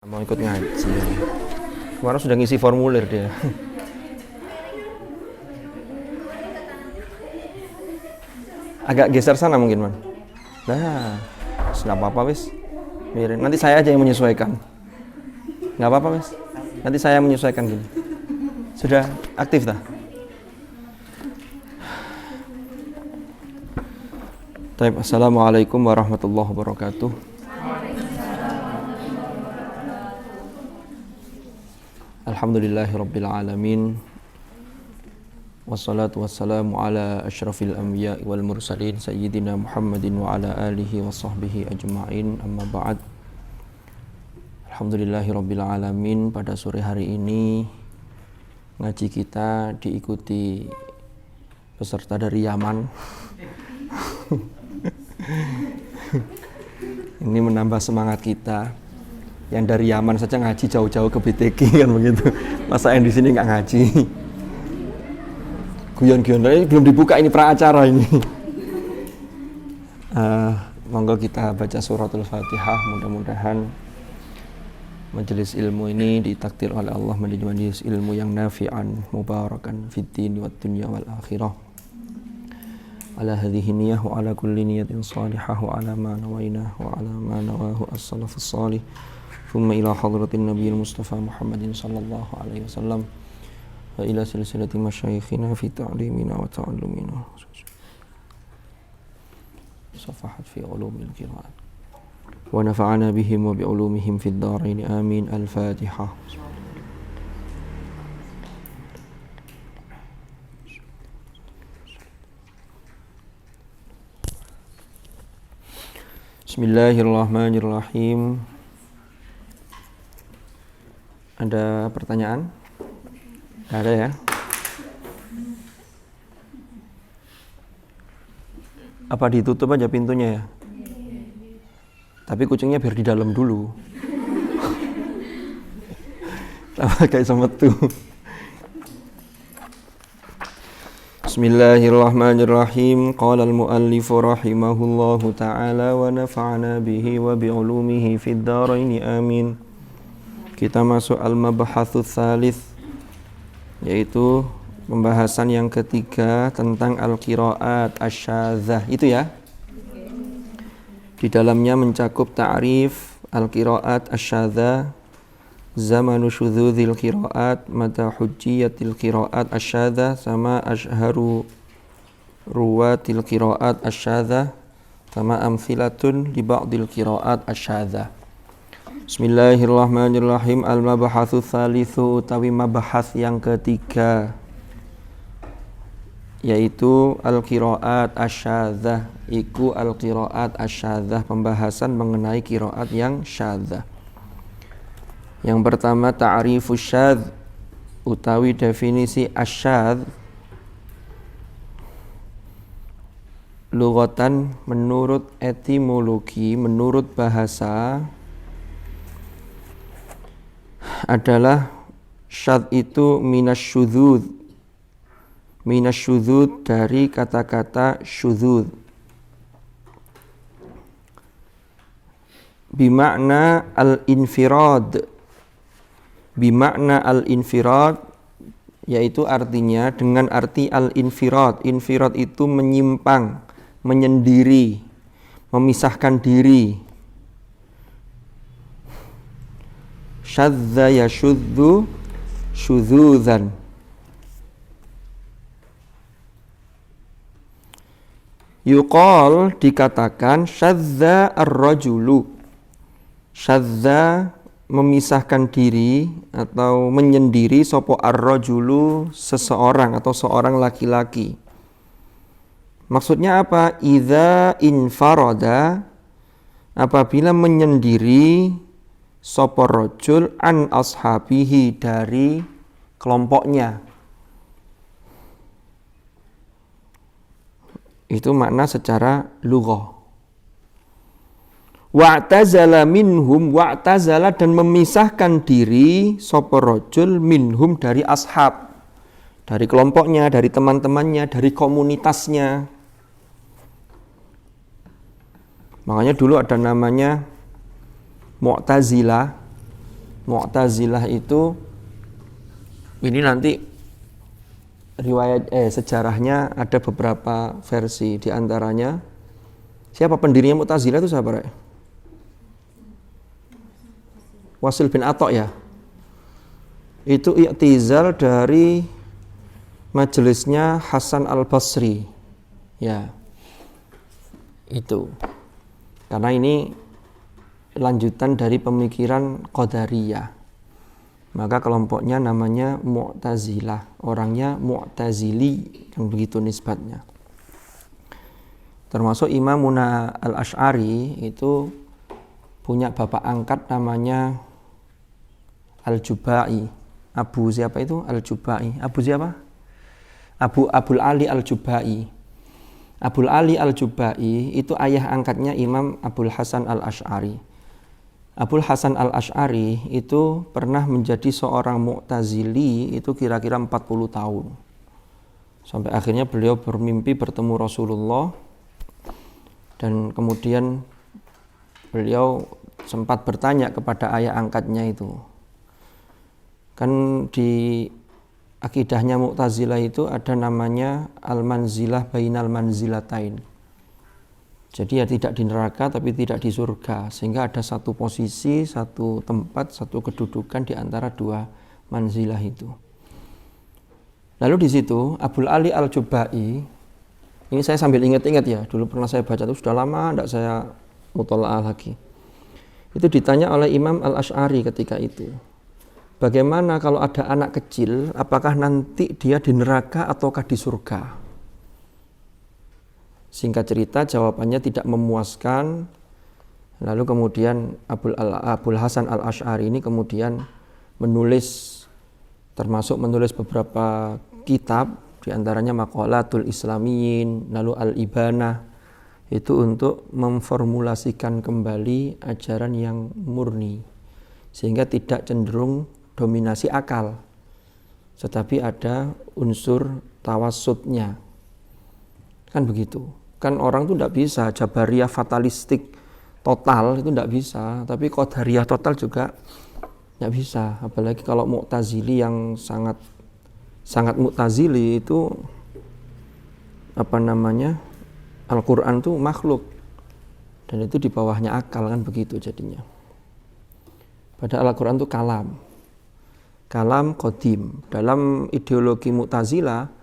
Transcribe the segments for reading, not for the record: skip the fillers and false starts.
Mau ikut ngaji. Kemarin sudah ngisi formulir dia. Agak geser sana mungkin, Man. Nah, nggak apa-apa wis. Biarin. Nanti saya aja yang menyesuaikan. Nggak apa-apa wis. Nanti saya menyesuaikan gini. Sudah aktif dah. Baik, assalamualaikum warahmatullahi wabarakatuh. Alhamdulillahirabbil alamin. Wassalatu wassalamu ala asyrafil anbiya'i wal mursalin sayyidina Muhammadin wa ala alihi wa sahbihi ajma'in. Amma ba'd. Alhamdulillahirabbil alamin. Pada sore hari ini ngaji kita diikuti peserta dari Yaman. Ini menambah semangat kita. Yang dari Yaman saja ngaji jauh-jauh ke BTG kan begitu. Masa yang di sini nggak ngaji? Guyon-guyon ini belum dibuka, ini pra-acara ini. Monggo kita baca suratul Fatihah. Mudah-mudahan majelis ilmu ini ditakdir oleh Allah menjadi majelis ilmu yang nafi'an, mubarakan fid din wad dunya wal akhirah. Ala hadhihi niyyah wa ala kulli niyatin salihah wa ala ma nawaina wa ala ma nawahu as-salafus salih. Thumma ila hadratin nabiyil mustafa Muhammadin sallallahu alaihi wasallam wa ila silsilati masyayikhina fi ta'limina wa ta'allumina safahat fi ulumil qira'at wa nafa'ana bihim wa bi ulumihim fid dharain amin. Al-Fatihah. Bismillahirrahmanirrahim. Ada pertanyaan? Nggak ada ya? Apa ditutup aja pintunya ya? Tapi kucingnya biar di dalam dulu. Sama kayak semetu. Bismillahirrahmanirrahim. Qala al-muallifu rahimahullahu ta'ala wa nafa'ana bihi wa bi'ulumihi fid dharaini amin. Kita masuk al-mabhatsu tsalits, yaitu pembahasan yang ketiga tentang al-qiraat asyadzah. Itu ya. Di dalamnya mencakup ta'rif al-qiraat asyadzah, zamanu syudzuzil qiraat, mata hujjiyatil qiraat asyadzah, sama asyharu ruwatil qiraat asyadzah, sama amtsilatun li ba'dil qiraat asyadzah. Bismillahirrahmanirrahim. Al-mabhatsu tsalitsu, utawi mabahas yang ketiga, yaitu al-qiraat asyadzah. Iku al-qiraat asyadzah, pembahasan mengenai qiraat yang syadzah. Yang pertama, ta'rifus syadz, utawi definisi asyadz. Lughatan, menurut etimologi, menurut bahasa, adalah syadz itu minasyudzuz. Minasyudzuz, dari kata-kata syudzuz. Bimakna al-infirad. Bimakna al-infirad, yaitu artinya dengan arti al-infirad. Infirad itu menyimpang, menyendiri, memisahkan diri. Syadza yashudzu syudzuzan. Yuqal, dikatakan, syadza ar-rajulu. Syadza, memisahkan diri atau menyendiri, sopo ar-rajulu, seseorang atau seorang laki-laki. Maksudnya apa? Idza infarada, apabila menyendiri sopo rajul an ashabihi, dari kelompoknya. Itu makna secara lughah. Wa'tazala minhum, wa'tazala, dan memisahkan diri sopo rajul minhum, dari ashab, dari kelompoknya, dari teman-temannya, dari komunitasnya. Makanya dulu ada namanya Mu'tazilah, Mu'tazilah itu ini nanti riwayat sejarahnya ada beberapa versi, di antaranya siapa pendirinya Mu'tazilah itu siapa, Rek? Wasil bin Atok ya. Itu i'tizal dari majelisnya Hasan al-Basri. Ya. Itu. Karena ini lanjutan dari pemikiran Qadariyah. Maka kelompoknya namanya Mu'tazilah, orangnya Mu'tazili, kan begitu nisbatnya. Termasuk Imamuna al-Asy'ari itu punya bapak angkat namanya Al-Jubai. Abu siapa itu? Al-Jubai. Abu siapa? Abul Ali Al-Jubai. Abul Ali Al-Jubai itu ayah angkatnya Imam Abul Hasan Al-Asy'ari. Abul Hasan Al-Asy'ari itu pernah menjadi seorang Mu'tazili itu kira-kira 40 tahun. Sampai akhirnya beliau bermimpi bertemu Rasulullah dan kemudian beliau sempat bertanya kepada ayah angkatnya itu. Kan di akidahnya Mu'tazilah itu ada namanya al-manzilah bainal manzilatain. Jadi ya tidak di neraka tapi tidak di surga, sehingga ada satu posisi, satu tempat, satu kedudukan di antara dua manzilah itu. Lalu di situ Abul Ali Al-Jubai, ini saya sambil ingat-ingat ya, dulu pernah saya baca itu sudah lama tidak saya mutola'ah lagi. Itu ditanya oleh Imam Al-Asy'ari ketika itu. Bagaimana kalau ada anak kecil, apakah nanti dia di neraka ataukah di surga? Singkat cerita jawabannya tidak memuaskan. Lalu kemudian Abul Hasan Al-Asy'ari ini kemudian menulis, termasuk menulis beberapa kitab, diantaranya Maqalatul Islamiyin, lalu Al-Ibanah, itu untuk memformulasikan kembali ajaran yang murni, sehingga tidak cenderung dominasi akal, tetapi ada unsur tawassutnya. Kan begitu. Kan orang tuh tidak bisa Jabariyah fatalistik total, itu tidak bisa, tapi Qadariyah total juga tidak bisa. Apalagi kalau Mu'tazili yang sangat Mu'tazili itu Al-Quran itu makhluk dan itu di bawahnya akal, kan begitu jadinya. Padahal Al-Quran itu kalam qadim. Dalam ideologi Mu'tazilah,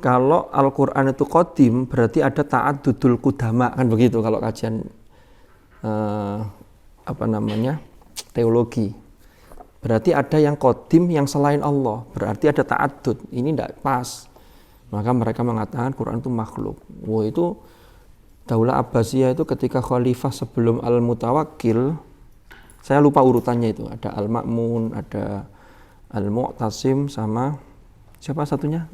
kalau Al-Quran itu qadim berarti ada ta'addudul qudama, kan begitu kalau kajian teologi. Berarti ada yang qadim yang selain Allah, berarti ada ta'addud. Ini tidak pas. Maka mereka mengatakan Quran itu makhluk. Wah, itu Daulah Abbasiyah itu ketika khalifah sebelum Al-Mutawakkil, saya lupa urutannya itu, ada Al-Ma'mun, ada Al-Mu'tasim, sama siapa satunya?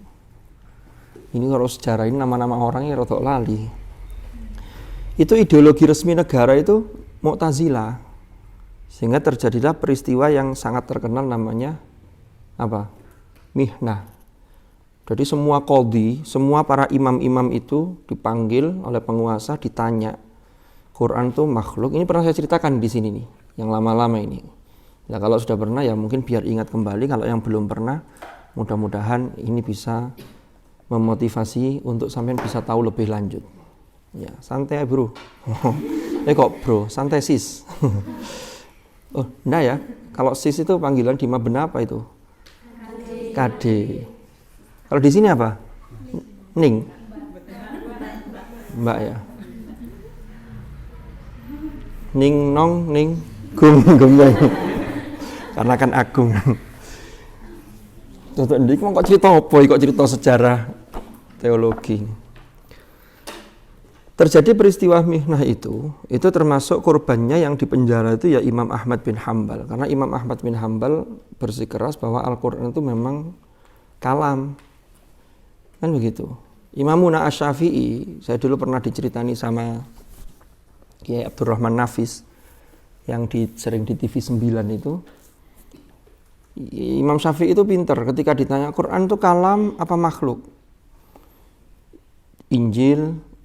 Ini kalau sejarah ini nama-nama orangnya rotok lali. Itu ideologi resmi negara itu Mu'tazilah. Sehingga terjadilah peristiwa yang sangat terkenal namanya apa? Mihnah. Jadi semua qadhi, semua para imam-imam itu dipanggil oleh penguasa, ditanya, Quran itu makhluk. Ini pernah saya ceritakan di sini nih, yang lama-lama ini. Nah, kalau sudah pernah ya mungkin biar ingat kembali. Kalau yang belum pernah, mudah-mudahan ini bisa memotivasi untuk sampean bisa tahu lebih lanjut. Ya, santai bro. Kok bro, santai sis. Oh, enggak ya. Kalau sis itu panggilan di Mabena apa itu? KD. Kalau di sini apa? Ning. Mbak ya. Ning nong ning gung karena kan agung. Tuh ndik kok cerita apa? Kok cerita sejarah teologi. Terjadi peristiwa mihnah itu termasuk korbannya yang dipenjara itu ya Imam Ahmad bin Hambal. Karena Imam Ahmad bin Hambal bersikeras bahwa Al-Quran itu memang kalam. Kan begitu. Imamuna Asy-Syafi'i, saya dulu pernah diceritani sama Kiai Abdurrahman Nafis yang sering di TV 9 itu. Imam Syafi'i itu pinter ketika ditanya Quran itu kalam apa makhluk.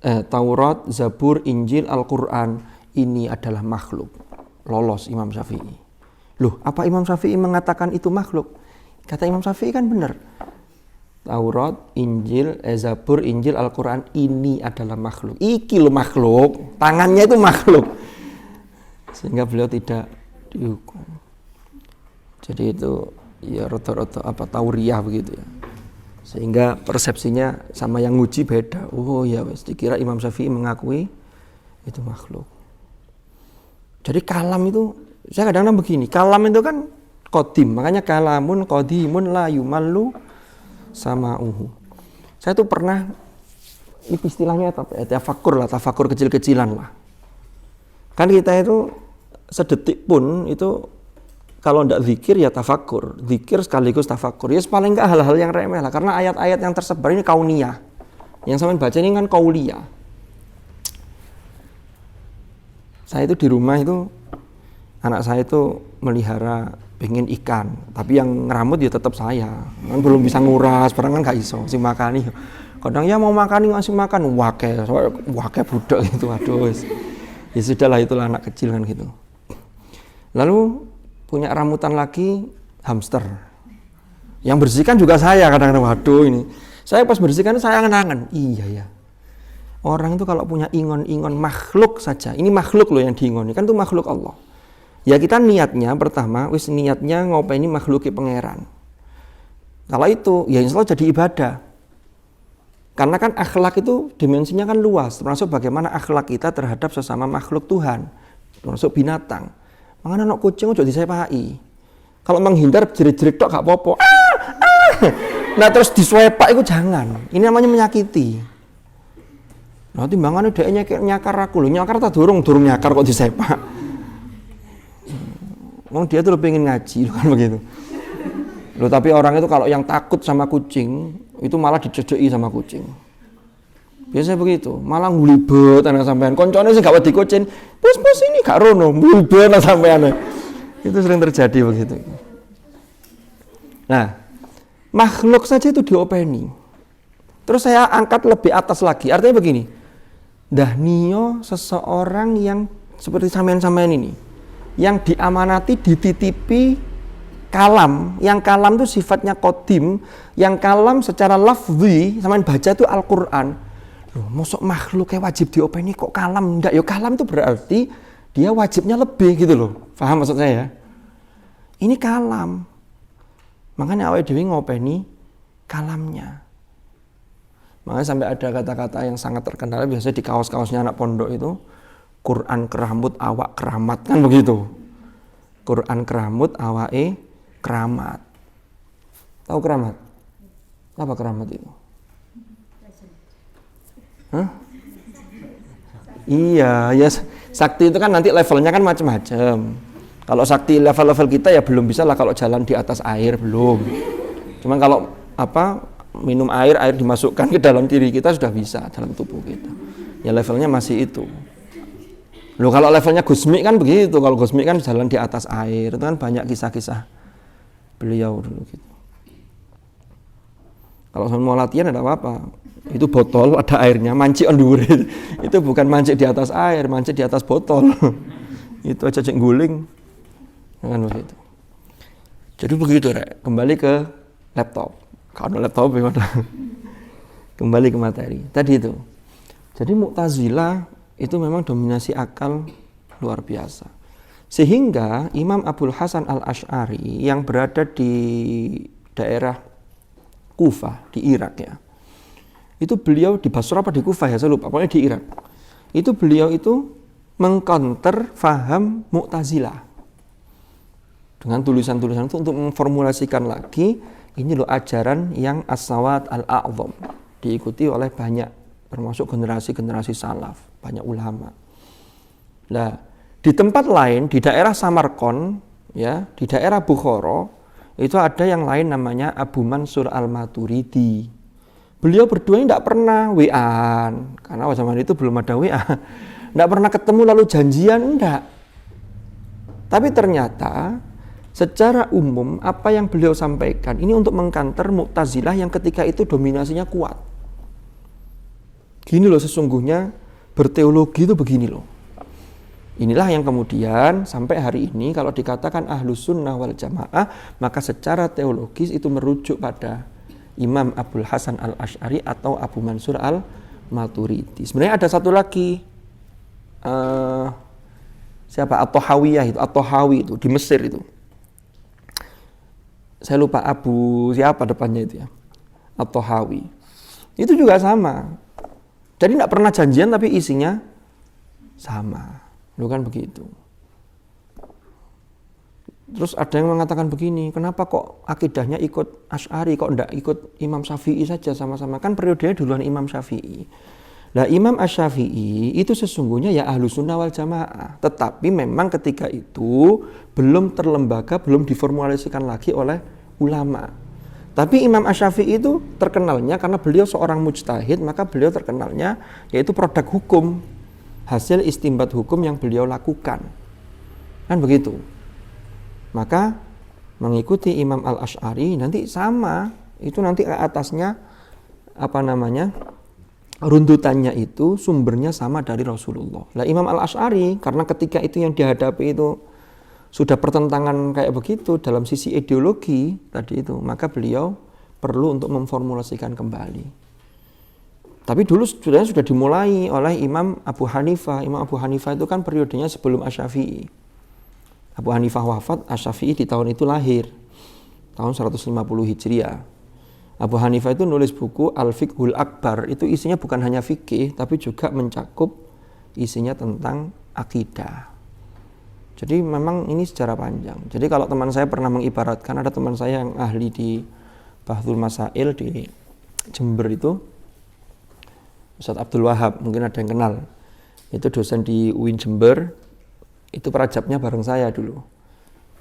Taurat, Zabur, Injil, Al-Quran ini adalah makhluk. Lolos Imam Syafi'i. Loh, apa Imam Syafi'i mengatakan itu makhluk? Kata Imam Syafi'i kan benar. Taurat, Injil, Zabur, Injil, Al-Quran ini adalah makhluk. Iki lo makhluk, tangannya itu makhluk. Sehingga beliau tidak dihukum. Jadi itu ya rata-rata tauriah begitu ya. Sehingga persepsinya sama yang nguji beda. Oh ya wes, dikira Imam Syafi'i mengakui itu makhluk. Jadi kalam itu, saya kadang-kadang begini, kalam itu kan qadim, makanya kalamun qadimun la yumallu sama'uhu. Saya tuh pernah, istilahnya tafakur kecil-kecilan lah. Kan kita itu sedetik pun itu kalau ndak zikir ya tafakur, zikir sekaligus tafakur. Ya paling enggak hal-hal yang remeh lah, karena ayat-ayat yang tersebar ini kauniyah. Yang saya baca ini kan qauliyah. Saya itu di rumah itu, anak saya itu melihara pengen ikan, tapi yang ngeramut ya tetap saya. Kan belum bisa nguras, barang kan gak iso, si makani. Kadang ya mau makan ngasih makan, wake budak gitu, aduh. Ya sudahlah, itulah anak kecil kan gitu. Lalu punya ramutan lagi, hamster. Yang bersihkan juga saya kadang-kadang, waduh ini. Saya pas bersihkan saya angan-angan, iya ya. Orang itu kalau punya ingon-ingon makhluk saja, ini makhluk loh yang diingoni, kan itu makhluk Allah. Ya kita niatnya pertama, niatnya ngopeni makhluki pangeran. Kalau itu, ya insya Allah jadi ibadah. Karena kan akhlak itu dimensinya kan luas, termasuk bagaimana akhlak kita terhadap sesama makhluk Tuhan, termasuk binatang. Makanya anak kucing udah disepaki. Kalau menghindar jerit-jerit tok gak apa-apa. Nah terus diswepak itu jangan. Ini namanya menyakiti. Nah timbangannya dia nyakar aku loh, nyakar tak durung nyakar kok disepak. Dia tuh pengen ngaji kan begitu. Loh tapi orang itu kalau yang takut sama kucing itu malah dicocoi sama kucing. Biasanya begitu, malah ngulibet anak sampean. Koncone sih gak wedi kucing, pus ini gak rono, ngulibet anak sampean. Itu sering terjadi begitu. Nah, makhluk saja itu diopeni. Terus saya angkat lebih atas lagi. Artinya begini. Dahnio seseorang yang seperti sampean-sampean ini, yang diamanati, dititipi kalam, yang kalam itu sifatnya qadim, yang kalam secara lafzi, sampean baca itu Al-Quran. Loh, mosok makhluknya wajib diopeni kok kalam? Enggak, ya kalam itu berarti dia wajibnya lebih gitu loh. Paham maksud saya? Ini kalam. Makanya awake dhewe ngopeni kalamnya. Makanya sampai ada kata-kata yang sangat terkenal biasanya di kaos-kaosnya anak pondok itu, Quran keramut awak keramat, kan begitu. Quran keramut awake keramat. Tahu keramat? Apa keramat itu? Hah? Iya, ya sakti itu kan nanti levelnya kan macam-macam. Kalau sakti level-level kita ya belum bisa lah kalau jalan di atas air, belum. Cuman kalau minum air dimasukkan ke dalam diri kita sudah bisa, dalam tubuh kita. Ya levelnya masih itu. Loh kalau levelnya Gusmi kan begitu, kalau Gusmi kan jalan di atas air, itu kan banyak kisah-kisah beliau dulu gitu. Kalau mau latihan ada apa-apa, itu botol ada airnya, mancik on dhuwur. Itu bukan mancik di atas air, mancik di atas botol. Itu aja cek guling. Kan begitu. Jadi begitu, Rek. Kembali ke laptop. Kalau laptop gimana? Kembali ke materi. Tadi itu. Jadi Mu'tazilah itu memang dominasi akal luar biasa. Sehingga Imam Abul Hasan Al-Asy'ari yang berada di daerah Kufah di Irak ya. Itu beliau di Basra apa di Kufah ya, saya lupa, pokoknya di Irak. Itu beliau itu mengcounter faham Mu'tazilah. Dengan tulisan-tulisan itu untuk memformulasikan lagi ini loh ajaran yang as-sawat al-a'zam, diikuti oleh banyak, termasuk generasi-generasi salaf, banyak ulama. Nah, di tempat lain, di daerah Samarkand, ya, di daerah Bukhara, itu ada yang lain namanya Abu Mansur al-Maturidi. Beliau berdua ini tidak pernah WA-an, karena zaman itu belum ada WA. Tidak pernah ketemu lalu janjian, enggak. Tapi ternyata secara umum apa yang beliau sampaikan ini untuk mengkanter Mu'tazilah yang ketika itu dominasinya kuat. Gini loh sesungguhnya berteologi itu begini loh. Inilah yang kemudian sampai hari ini kalau dikatakan Ahlus Sunnah wal Jamaah, maka secara teologis itu merujuk pada Imam Abul Hasan al-Asy'ari atau Abu Mansur al-Maturidi. Sebenarnya ada satu lagi, siapa? At-Tahawi itu di Mesir itu. Saya lupa Abu siapa depannya itu ya. At-Tahawi. Itu juga sama. Jadi tidak pernah janjian tapi isinya sama. Bukan begitu. Terus ada yang mengatakan begini, kenapa kok akidahnya ikut Asy'ari, kok tidak ikut Imam Syafi'i saja sama-sama? Kan periodenya duluan Imam Syafi'i. Nah, Imam Asy-Syafi'i itu sesungguhnya ya Ahlus Sunnah wal Jamaah. Tetapi memang ketika itu belum terlembaga, belum diformulasikan lagi oleh ulama. Tapi Imam Asy-Syafi'i itu terkenalnya karena beliau seorang mujtahid, maka beliau terkenalnya yaitu produk hukum, hasil istinbat hukum yang beliau lakukan. Kan begitu. Maka mengikuti Imam Al-Asy'ari nanti sama, itu nanti ke atasnya runtutannya itu sumbernya sama dari Rasulullah. Lah Imam Al-Asy'ari karena ketika itu yang dihadapi itu sudah pertentangan kayak begitu dalam sisi ideologi tadi itu, maka beliau perlu untuk memformulasikan kembali. Tapi dulu sudah dimulai oleh Imam Abu Hanifah. Imam Abu Hanifah itu kan periodenya sebelum Asy-Syafi'i. Abu Hanifah wafat, Asy-Syafi'i di tahun itu lahir, tahun 150 Hijriah. Abu Hanifah itu nulis buku Al-Fiqhul Akbar, itu isinya bukan hanya fikih, tapi juga mencakup isinya tentang akidah. Jadi memang ini sejarah panjang. Jadi kalau teman saya pernah mengibaratkan, ada teman saya yang ahli di Bahthul Masail di Jember itu, Ustaz Abdul Wahab, mungkin ada yang kenal. Itu dosen di UIN Jember, itu perajabnya bareng saya dulu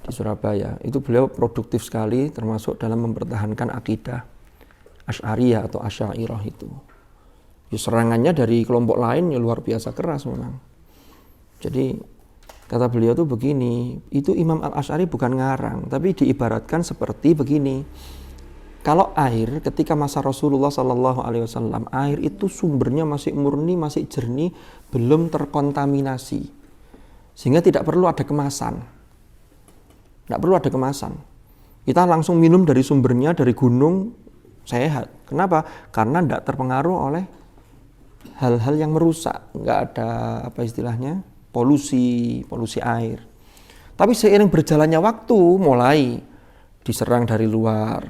di Surabaya. Itu beliau produktif sekali termasuk dalam mempertahankan akidah Asy'ariyah atau Asy'ariyah itu. Ya, serangannya dari kelompok lain ya luar biasa keras memang. Jadi kata beliau tuh begini, itu Imam Al-Asy'ari bukan ngarang, tapi diibaratkan seperti begini. Kalau air ketika masa Rasulullah SAW, air itu sumbernya masih murni, masih jernih, belum terkontaminasi. Sehingga tidak perlu ada kemasan. Tidak perlu ada kemasan. Kita langsung minum dari sumbernya, dari gunung, sehat. Kenapa? Karena tidak terpengaruh oleh hal-hal yang merusak. Nggak ada istilahnya, polusi air. Tapi seiring berjalannya waktu, mulai diserang dari luar,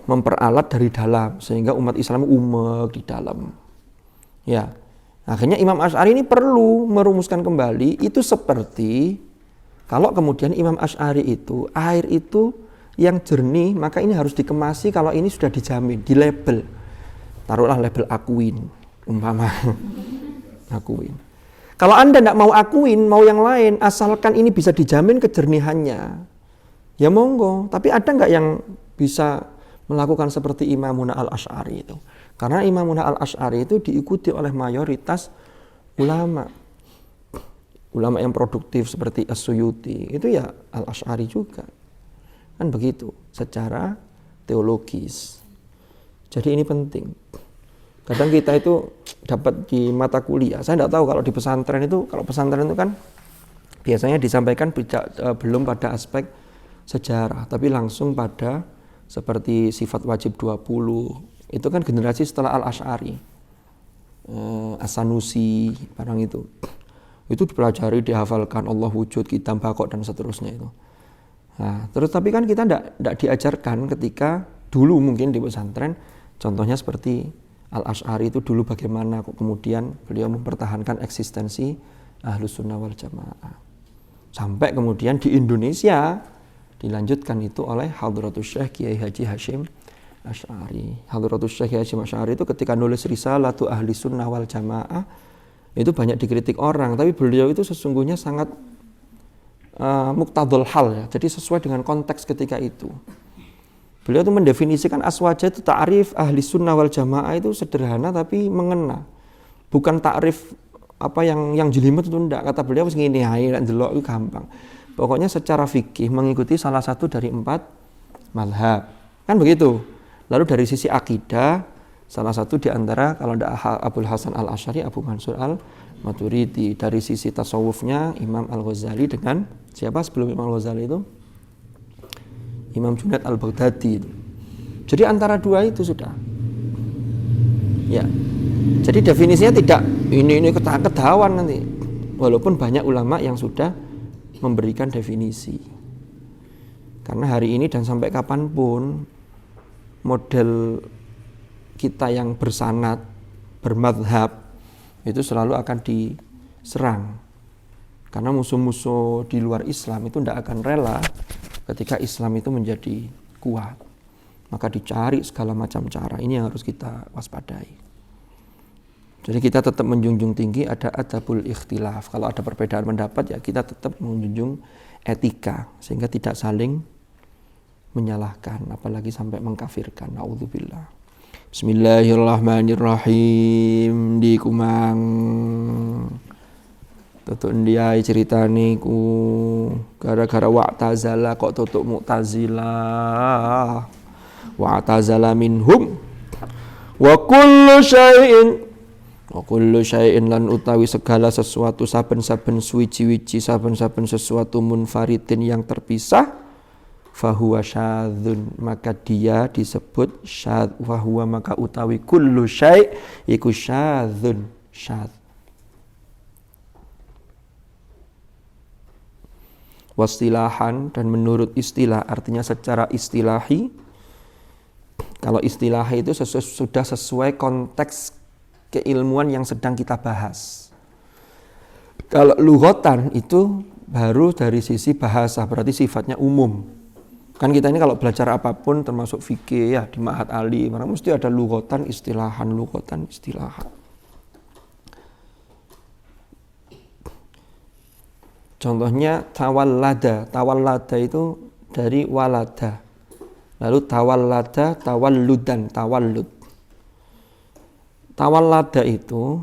memperalat dari dalam, sehingga umat Islam umek di dalam. Ya, akhirnya Imam Asy'ari ini perlu merumuskan kembali, itu seperti kalau kemudian Imam Asy'ari itu, air itu yang jernih, maka ini harus dikemasi kalau ini sudah dijamin, di label. Taruhlah label akuin, umpama akuin. Kalau Anda tidak mau akuin, mau yang lain, asalkan ini bisa dijamin kejernihannya, ya monggo. Tapi ada nggak yang bisa melakukan seperti Imamuna Al-Asy'ari itu? Karena Imamuna Al-Asy'ari itu diikuti oleh mayoritas ulama. Ulama yang produktif seperti As-Suyuti, itu ya Al-Asy'ari juga. Kan begitu, secara teologis. Jadi ini penting. Kadang kita itu dapat di mata kuliah, saya tidak tahu kalau di pesantren itu, kalau pesantren itu kan biasanya disampaikan belum pada aspek sejarah, tapi langsung pada seperti sifat wajib 20, itu kan generasi setelah Al-Asy'ari, As-Sanusi, barang itu dipelajari, dihafalkan Allah wujud, kitab bakok dan seterusnya itu. Nah, terus tapi kan kita tidak diajarkan ketika dulu mungkin di pesantren, contohnya seperti Al-Asy'ari itu dulu bagaimana kok kemudian beliau mempertahankan eksistensi Ahlus Sunnah wal Jamaah. Sampai kemudian di Indonesia dilanjutkan itu oleh Hadratus Syekh Kiai Haji Hasyim Asy'ari. Hadratus Syekh Kiai Hasyim Asy'ari itu ketika nulis Risalatu Ahli Sunnah wal Jamaah itu banyak dikritik orang, tapi beliau itu sesungguhnya sangat muqtadul hal ya. Jadi sesuai dengan konteks ketika itu. Beliau itu mendefinisikan aswaja itu ta'rif ahli sunnah wal jamaah itu sederhana tapi mengena. Bukan ta'rif yang jelimet itu enggak. Kata beliau segini, nek ndelok itu gampang. Pokoknya secara fikih mengikuti salah satu dari 4 mazhab. Kan begitu. Lalu dari sisi akidah Salah satu di antara kalau ada Abul Hasan Al-Asy'ari, Abu Mansur Al-Maturidi. Dari sisi tasawufnya Imam Al-Ghazali dengan siapa sebelum Imam Al-Ghazali itu? Imam Junaid Al-Baghdadi. Jadi antara dua itu sudah. Ya. Jadi definisinya tidak ini ketahuan nanti. Walaupun banyak ulama yang sudah memberikan definisi. Karena hari ini dan sampai kapanpun model kita yang bersanad, bermadhab itu selalu akan diserang. Karena musuh-musuh di luar Islam itu tidak akan rela ketika Islam itu menjadi kuat. Maka dicari segala macam cara. Ini yang harus kita waspadai. Jadi kita tetap menjunjung tinggi ada adabul ikhtilaf. Kalau ada perbedaan pendapat ya kita tetap menjunjung etika sehingga tidak saling menyalahkan apalagi sampai mengkafirkan. Naudzubillah. Bismillahirrahmanirrahim. Di Kumang tutuk ndiae ceritane ku gara-gara wa'tazala kok tutuk Mu'tazilah. Wa'tazala minhum wa kullu syai'in lan utawi segala sesuatu saben-saben suwiji-wiji saben-saben sesuatu munfaridin yang terpisah fahuwa syadzun maka dia disebut syadz fahuwa maka utawi kullu syai' iku syadzun syadz. Wastilahan dan menurut istilah artinya secara istilahi. Kalau istilahi itu sudah sesuai konteks keilmuan yang sedang kita bahas. Kalau lughatan itu baru dari sisi bahasa berarti sifatnya umum. Kan kita ini kalau belajar apapun termasuk fikih ya di Ma'had Ali, mesti ada lughatan istilahan. Contohnya tawallada itu dari walada. Lalu tawallada, tawallud. Tawallada itu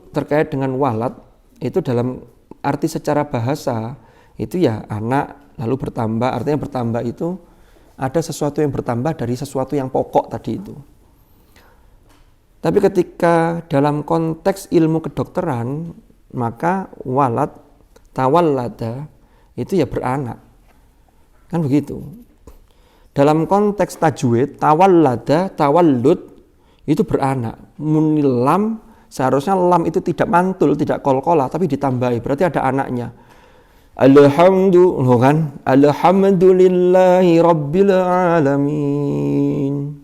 terkait dengan walad, itu dalam arti secara bahasa itu ya anak lalu bertambah, artinya bertambah itu ada sesuatu yang bertambah dari sesuatu yang pokok tadi itu. Tapi ketika dalam konteks ilmu kedokteran, maka walad, tawallada itu ya beranak. Kan begitu. Dalam konteks tajwid, tawallada, tawallud itu beranak. Munilam, seharusnya lam itu tidak mantul, tidak kolkolah, tapi ditambahi, berarti ada anaknya. Alhamdulillahi Rabbil Alamin.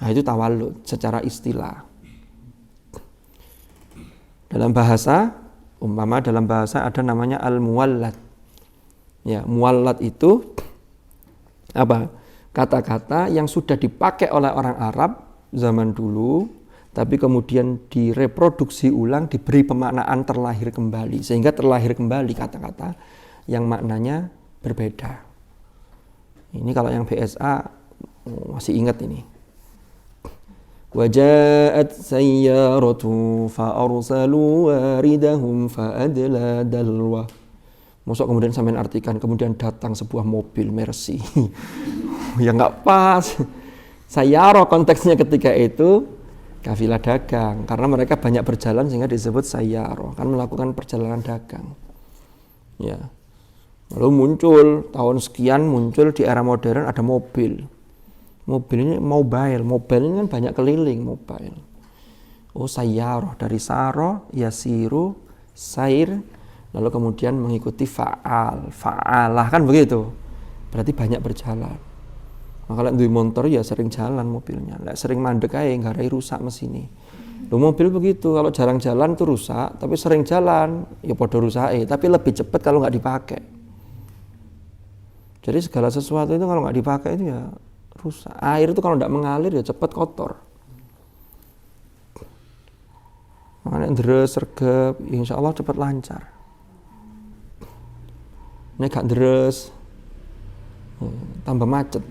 Nah itu tawallud secara istilah. Dalam bahasa, umpama dalam bahasa ada namanya al-muwallad. Ya, muwallad itu apa? Kata-kata yang sudah dipakai oleh orang Arab zaman dulu, tapi kemudian direproduksi ulang, diberi pemaknaan terlahir kembali, sehingga terlahir kembali kata-kata yang maknanya berbeda. Ini kalau yang BSA masih ingat ini. Waja'at sayyaratu fa'arsalu waridahum fa'adla dalwa. Masuk kemudian sampean artikan kemudian datang sebuah mobil Mercy. Ya enggak pas. Sayyarah konteksnya ketika itu kafilah dagang, karena mereka banyak berjalan sehingga disebut sayyarah, kan melakukan perjalanan dagang. Ya. Lalu muncul tahun sekian muncul di era modern ada mobil. Mobil ini mobile ini kan banyak keliling mobile. Oh sayyarah dari saro, yasiru, sair, lalu kemudian mengikuti fa'alah kan begitu. Berarti banyak berjalan. Maka kalau duwe motor ya sering jalan mobilnya. Lek sering mandek ae ngarai rusak mesine. Lho mobil begitu, kalau jarang jalan itu rusak, tapi sering jalan ya padha rusake, tapi lebih cepat kalau nggak dipakai. Jadi segala sesuatu itu kalau nggak dipakai itu ya rusak. Air itu kalau nggak mengalir ya cepat kotor. Makanya deres, sergap, insya Allah cepat lancar. Ini gak deres, tambah macet.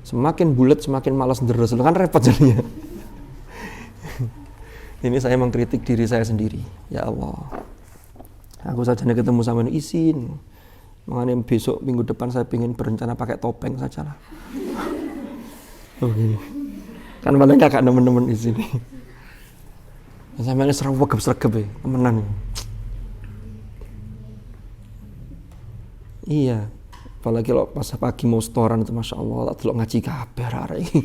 Semakin bulat semakin malas deres, kan repot jadinya. Ini saya mengkritik diri saya sendiri. Ya Allah, aku saja nih ketemu sama ini izin. Makanya besok minggu depan saya ingin berencana pakai topeng saja lah. Kan paling kakak temen-temen di sini. Sampai ini sergep ya, temenan. Iya, apalagi kalau pas pagi mau setoran itu Masya Allah, tak delok ngaji kabeh arek iki.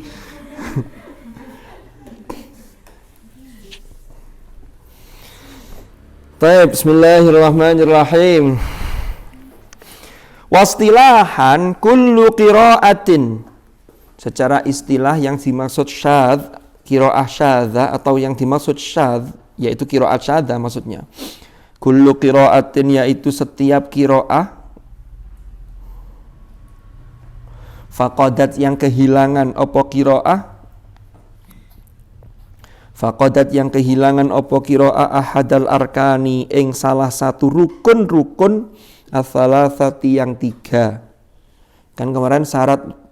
Baik, bismillahirrahmanirrahim. Wastilahan kullu qiraatin. Secara istilah yang dimaksud syadz, qiraah syadzah atau yang dimaksud syadz yaitu qiraat syadzah maksudnya. Kullu qiraatin yaitu setiap qiraah faqadat yang kehilangan apa qiraah faqadat yang kehilangan apa qiraah ahadal arkani ing salah satu rukun-rukun ats-tsalatsati yang 3. Kan kemarin syarat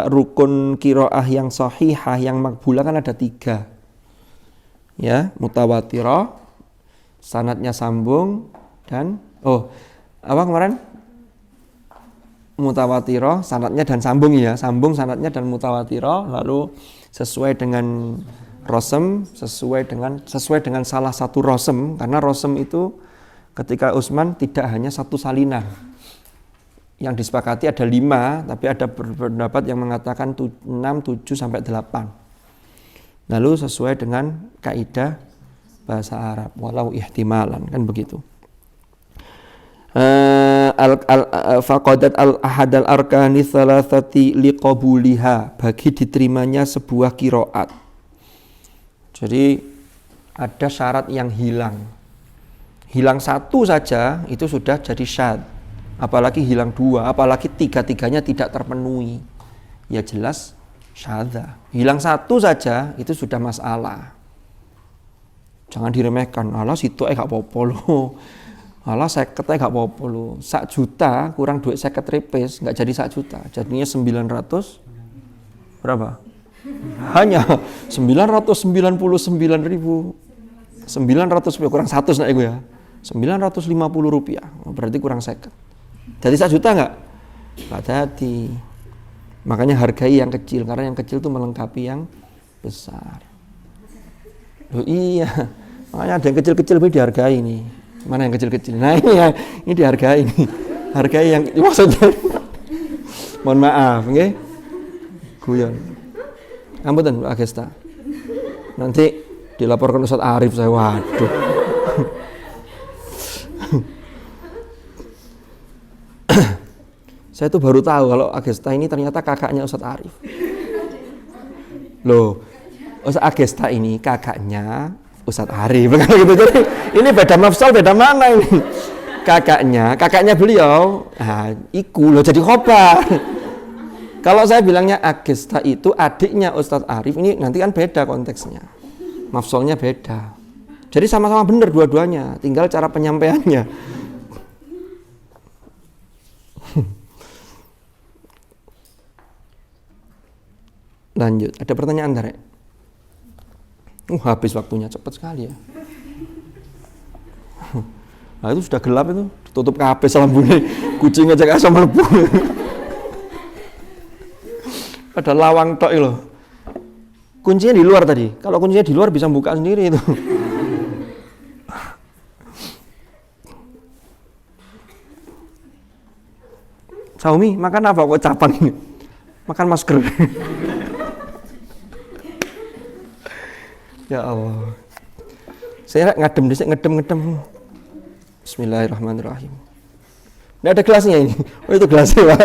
rukun qiraah yang sahihah yang makbulah kan ada 3. Ya, mutawatirah, sanadnya sambung dan apa kemarin? Mutawatirah, sanadnya dan sambung ya, sambung sanadnya dan mutawatirah, lalu sesuai dengan rosem, sesuai dengan salah satu rosem, karena rosem itu ketika Utsman tidak hanya satu salinan. Yang disepakati ada 5, tapi ada pendapat yang mengatakan 6, 7 sampai 8. Lalu sesuai dengan kaidah bahasa Arab, walau ihtimalan kan begitu. Faqadat al-ahadal arkani tsalatsati liqabuliha, bagi diterimanya sebuah qiraat. Jadi ada syarat yang hilang. Hilang 1 saja itu sudah jadi syadz. Apalagi hilang 2, apalagi 3-tiganya tidak terpenuhi. Ya jelas syadzah. Hilang 1 saja itu sudah masalah. Jangan diremehkan. Alah situ gak apa-apa loh. Alah 50 gak apa-apa loh. 1 juta kurang duit 50 repes gak jadi 1 juta. Jadinya 900 berapa? Hanya 999.900 kurang 100 nak ya. 950 rupiah. Berarti kurang 50. Jadi 1 juta enggak? Enggak jadi. Makanya hargai yang kecil, karena yang kecil itu melengkapi yang besar. Loh iya. Makanya ada yang kecil-kecil ini dihargai nih. Mana yang kecil-kecil? Nah ini dihargai nih. Hargai yang maksudnya. Mohon maaf, nggih. Guyon. Ampunten Pak Agesta. Nanti dilaporkan Ustaz Arif saya. Waduh. Saya tuh baru tahu kalau Agesta ini ternyata kakaknya Ustaz Arif. Loh, Ustaz Agesta ini kakaknya Ustaz Arif. Gitu. Jadi ini beda mafsal, beda mana ini? Kakaknya beliau, iku loh jadi khobar. Kalau saya bilangnya Agesta itu adiknya Ustaz Arif, ini nanti kan beda konteksnya. Mafsalnya beda. Jadi sama-sama benar dua-duanya, tinggal cara penyampaiannya. Lanjut, ada pertanyaan Tarek? Habis waktunya cepat sekali ya. Nah itu sudah gelap itu, tutup kabeh lampunya, kucing aja gak sama mlebu. Ada lawang tok loh. Kuncinya di luar tadi. Kalau kuncinya di luar bisa buka sendiri itu. Saumi, makan apa kok capan ini? Makan masker. Ya Allah. Saya ngedem. Bismillahirrahmanirrahim. Ini ada gelasnya ini. Oh itu gelasnya Pak.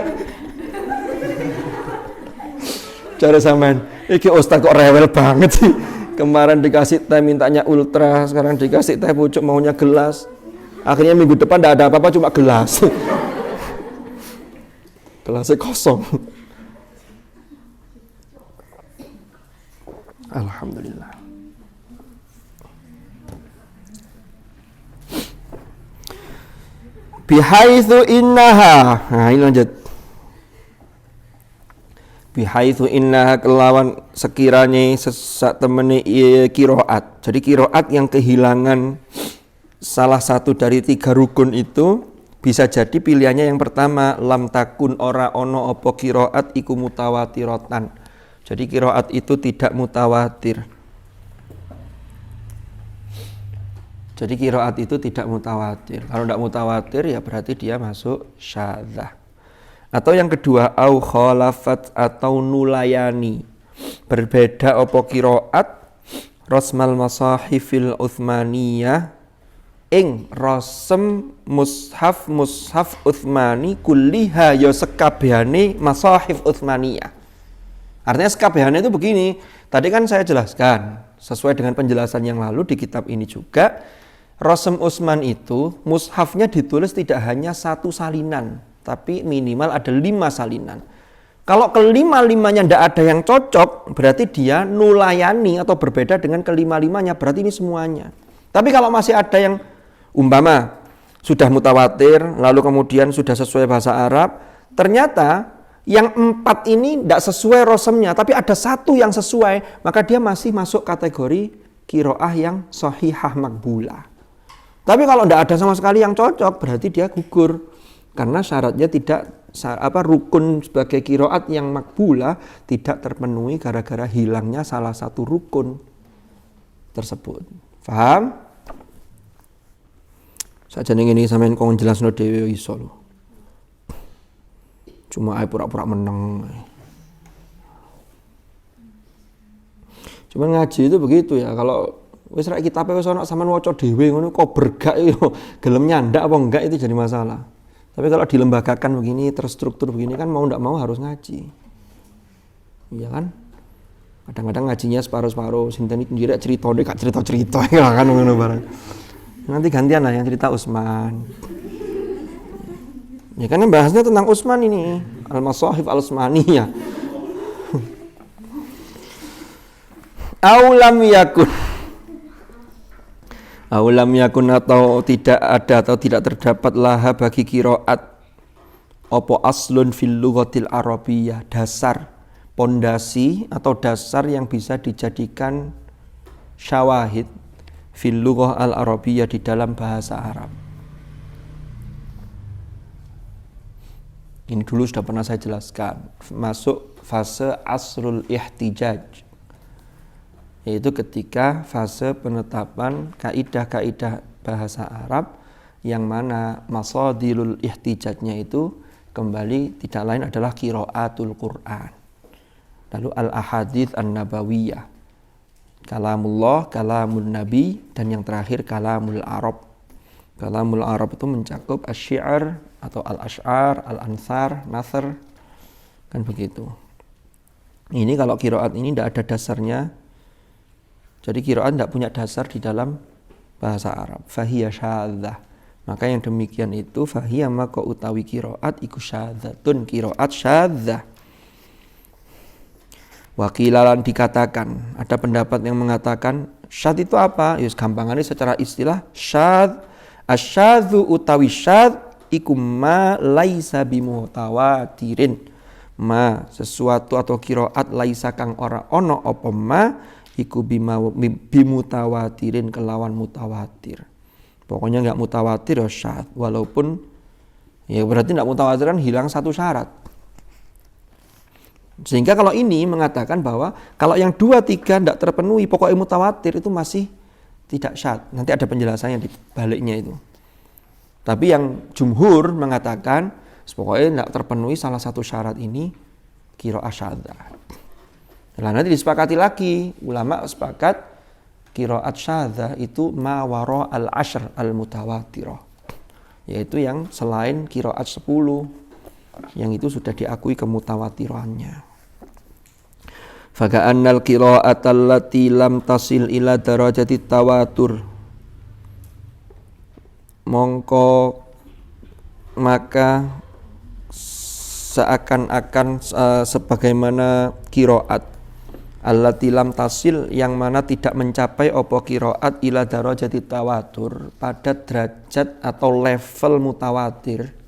Cara sampean, iki Ustaz kok rewel banget sih. Kemarin dikasih teh mintanya ultra, sekarang dikasih teh pucuk maunya gelas. Akhirnya minggu depan enggak ada apa-apa cuma gelas. Gelasnya kosong. Alhamdulillah. Bihaitsu innaha. Nah, ini lanjut. Bihaitsu innaha kelawan sekiranya sesak temene qiraat. Jadi qiraat yang kehilangan salah satu dari 3 rukun itu bisa jadi pilihannya yang pertama lam takun ora ono apa qiraat iku mutawatiratan. Jadi qiraat itu tidak mutawatir. Jadi qiraat itu tidak mutawatir. Kalau tidak mutawatir ya berarti dia masuk syadzah. Atau yang kedua, au khalafat atau nulayani. Berbeda apa qiraat rasmal masahifil utsmaniyah ing rasem mushaf Utsmani kulliha ya sekabehane masahif Utsmaniyah. Artinya sekabehane itu begini. Tadi kan saya jelaskan sesuai dengan penjelasan yang lalu di kitab ini juga, rasem Utsman itu mushafnya ditulis tidak hanya satu salinan, tapi minimal ada 5 salinan. Kalau kelima-limanya tidak ada yang cocok, berarti dia nulayani atau berbeda dengan kelima-limanya, berarti ini semuanya. Tapi kalau masih ada yang umpama sudah mutawatir, lalu kemudian sudah sesuai bahasa Arab, ternyata yang 4 ini tidak sesuai rosemnya, tapi ada 1 yang sesuai, maka dia masih masuk kategori qiraah yang shahihah makbulah. Tapi kalau tidak ada sama sekali yang cocok, berarti dia gugur. Karena syaratnya tidak, rukun sebagai qiraat yang makbulah tidak terpenuhi gara-gara hilangnya salah satu rukun tersebut. Paham? Sajane ngene sampeyan kok jelasno dhewe iso lho. Cuma ae pura-pura meneng. Cuma ngaji itu begitu ya, kalau wis rek kitabe wis ana sampean waca dhewe ngono kok bergak yo gelem nyandak apa enggak itu jadi masalah. Tapi kalau dilembagakan begini, terstruktur begini kan mau ndak mau harus ngaji. Iya kan? Kadang-kadang ngajinya separuh-separuh, sinten iki ndirek critane gak cerita-cerita kan ngono barang. Nanti gantian lah yang cerita Utsman. Ya kan bahasnya tentang Utsman ini, Al-Masahif Al-Utsmaniyah. Aulam yakun atau tidak ada atau tidak terdapat laha bagi qiraat apa aslun fil lughatil arabiyyah, dasar, pondasi atau dasar yang bisa dijadikan syawahid fil lughah al-arabiyyah di dalam bahasa Arab. Ini dulu sudah pernah saya jelaskan, masuk fase asrul ihtijaj, yaitu ketika fase penetapan kaidah-kaidah bahasa Arab yang mana masadirul ihtijajnya itu kembali tidak lain adalah qiraatul Quran, lalu al-ahadits an-nabawiyah, kalamullah, kalamun nabi, dan yang terakhir kalamul Arab. Kalamul Arab itu mencakup asy-syi'r atau al-asy'ar, al-ansar, nasr, kan begitu. Ini kalau qiraat ini tidak ada dasarnya. Jadi qiraat tidak punya dasar di dalam bahasa Arab. Fahiya syadzah. Maka yang demikian itu fahiya maka utawi qiraat iku syadzatun, qiraat syadzah. Wakilalan dikatakan, ada pendapat yang mengatakan syadz itu apa? Yus gampangannya secara istilah syadz, asyadzu utawi syadz iku ma laisa bimutawatirin. Ma sesuatu atau qiraat laisa kang ora ono apa ma iku bimutawatirin kelawan mutawatir. Pokoknya enggak mutawatir ya syadz, walaupun ya berarti enggak mutawatir kan hilang satu syarat. Sehingga kalau ini mengatakan bahwa kalau yang 2, 3 tidak terpenuhi pokoknya mutawatir itu masih tidak syadz. Nanti ada penjelasannya di baliknya itu. Tapi yang jumhur mengatakan pokoknya tidak terpenuhi salah satu syarat ini qiraah syadzah. Nah, nanti disepakati lagi, ulama sepakat qiraat syadzah itu ma wara al-ashr al-mutawatirah, yaitu yang selain qiraat 10 yang itu sudah diakui kemutawatirannya. Faka'annal qira'ata allati lam tasil ila darajati tawatur, mongko maka seakan-akan sebagaimana qiraat allati lam tasil yang mana tidak mencapai apa qiraat ila darajati tawatur pada derajat atau level mutawatir.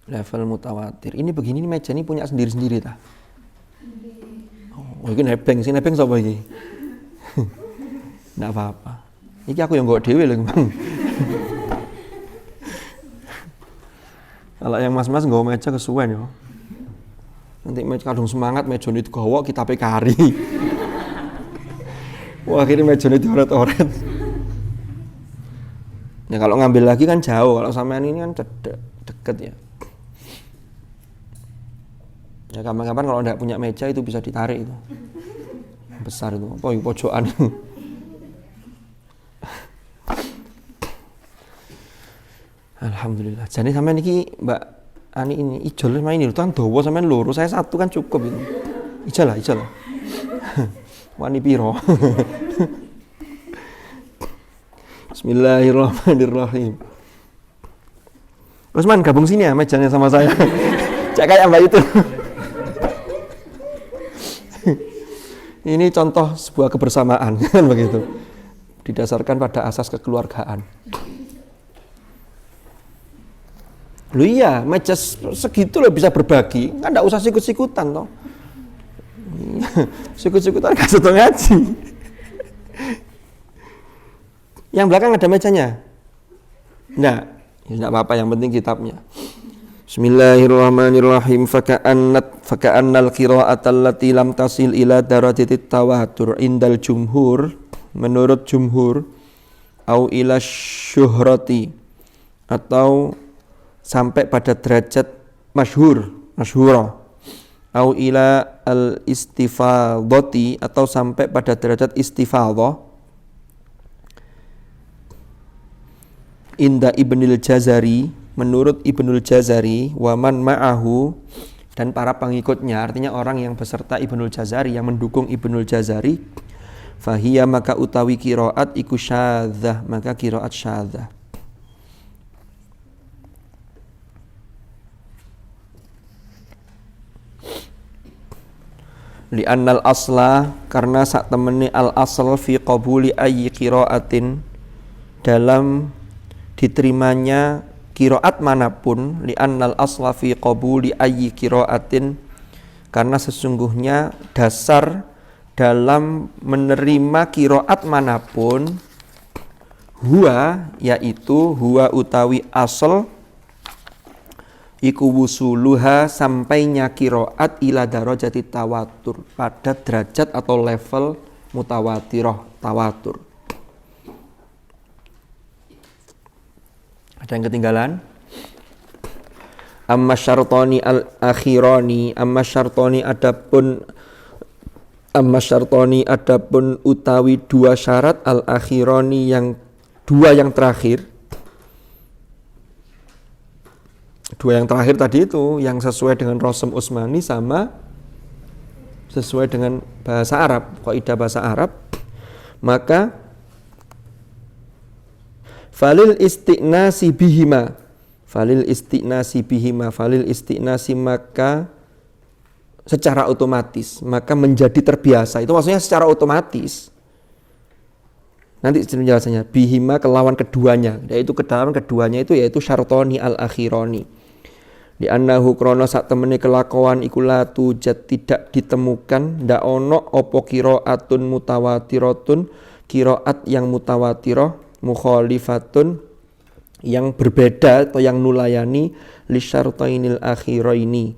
Level mutawatir. Ini begini nih meja ini punya sendiri-sendiri ta? Oh, iki nebeng sapa iki? Nggak apa-apa. Iki aku yang nggo dhewe lho, Bang. Kalau yang mas-mas nggo meja kesuwen yo. Nanti kadung semangat mejone digawa kitabe kari. Wah, akhirnya mejone dioret-oret. Ya kalau ngambil lagi kan jauh, kalau sampean ini kan deket ya. Ya kapan-kapan kalau enggak punya meja itu bisa ditarik itu. Besar itu, pojokan itu. Alhamdulillah. Jadi sampean iki Mbak Ani ini ijol main itu kan dawa sampean loro, saya satu kan cukup itu. Ijol lah. Wani piro. Bismillahirrahmanirrahim. Usman gabung sini ya mejanya sama saya. Cak kayak Mbak itu. Ini contoh sebuah kebersamaan kan begitu. Didasarkan pada asas kekeluargaan. Lu iya, meja segitu lo bisa berbagi, kan enggak usah sikut-sikutan toh. Sikut-sikutan gak satu ngaji. Yang belakang ada mejanya? Enggak, ya enggak apa-apa, yang penting kitabnya. Bismillahirrahmanirrahim. Faka'annal qira'atal lati lam tasil ila darajatit tawatur indal jumhur, menurut jumhur, au ila syuhrati, atau sampai pada derajat masyhura, au ila al istifadati, atau sampai pada derajat istifadah, inda Ibnul Jazari, menurut Ibnul Jazari, waman ma'ahu, dan para pengikutnya, artinya orang yang beserta Ibnul Jazari, yang mendukung Ibnul Jazari, fahiya, maka utawi qiraat iku syadzah, maka qiraat syadzah. Li'annal asla, karena sak temene al asl fi qabuli ayyi qiraatin, dalam diterimanya qiraat manapun, li'annal asla fi qabuli ayyi qiraatin, karena sesungguhnya dasar dalam menerima qiraat manapun, huwa, yaitu huwa utawi asl, iku wusuluha, sampainya qiraat ila darajati tawatur, pada derajat atau level mutawatirah, tawatur. Ada yang ketinggalan? Amma syartani al-akhirani, amma syartani adapun utawi dua syarat al-akhirani, yang dua yang terakhir. Dua yang terakhir tadi itu yang sesuai dengan Rasm Utsmani sama sesuai dengan bahasa Arab, kaidah bahasa Arab, maka falil istinasi bihima, maka secara otomatis, maka menjadi terbiasa. Itu maksudnya secara otomatis. Nanti penjelasannya, bihima kelawan keduanya, yaitu kelawan keduanya itu yaitu syartoni al-akhirani. Di annahu krono sak temene kelakuan iku la tujad, tidak ditemukan, ndak ono opo qiraatun mutawatiratun, qiraat yang mutawatirah, mukhalifatun, yang berbeda atau yang nulayani, li syartainil akhiraini,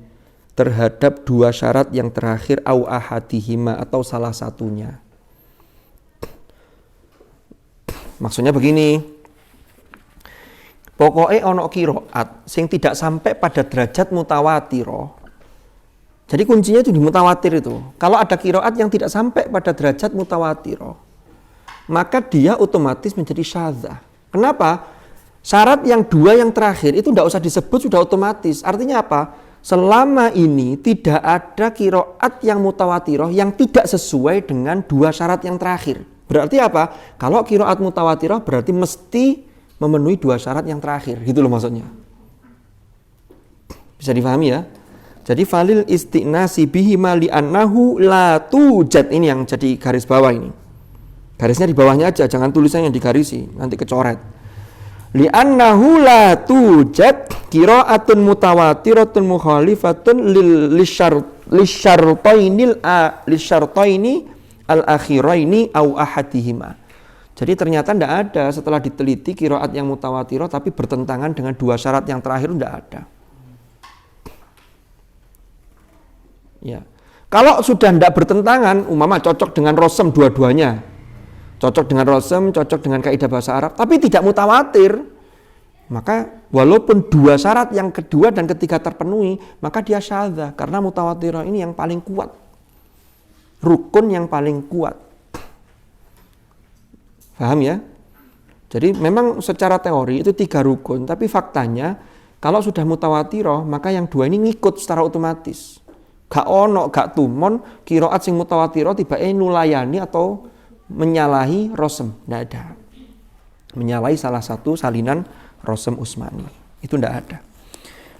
terhadap dua syarat yang terakhir, au ahadihima, atau salah satunya. Maksudnya begini, pokoknya ono qiraat sing tidak sampai pada derajat mutawatirah. Jadi kuncinya itu di mutawatir itu. Kalau ada qiraat yang tidak sampai pada derajat mutawatirah, maka dia otomatis menjadi syadzah. Kenapa? Syarat yang dua yang terakhir itu tidak usah disebut, sudah otomatis. Artinya apa? Selama ini tidak ada qiraat yang mutawatirah yang tidak sesuai dengan dua syarat yang terakhir. Berarti apa? Kalau qiraat mutawatirah berarti mesti memenuhi dua syarat yang terakhir, gitu loh maksudnya. Bisa difahami ya? Jadi falil istinasi bihima li'annahu la tujad, ini yang jadi garis bawah ini. Garisnya di bawahnya aja, jangan tulisannya yang digarisi, nanti kecoret. Li'annahu la tujad qiraatun mutawatiratun mukhalifatun lisyartaini al-akhiraini au ahadihima. Jadi ternyata tidak ada, setelah diteliti qiraat yang mutawatirah tapi bertentangan dengan dua syarat yang terakhir, tidak ada. Ya. Kalau sudah tidak bertentangan, umpama cocok dengan rosem dua-duanya. Cocok dengan rosem, cocok dengan kaidah bahasa Arab, tapi tidak mutawatir. Maka walaupun dua syarat yang kedua dan ketiga terpenuhi, maka dia syadzah karena mutawatirah ini yang paling kuat. Rukun yang paling kuat. Paham ya? Jadi memang secara teori itu 3 rukun, tapi faktanya kalau sudah mutawatirah, maka yang 2 ini ngikut secara otomatis. Gak ono, gak tumon, qiraat sing mutawatirah tiba-tiba nulayani atau menyalahi rosem. Tidak ada. Menyalahi salah satu salinan rosem Utsmani. Itu tidak ada.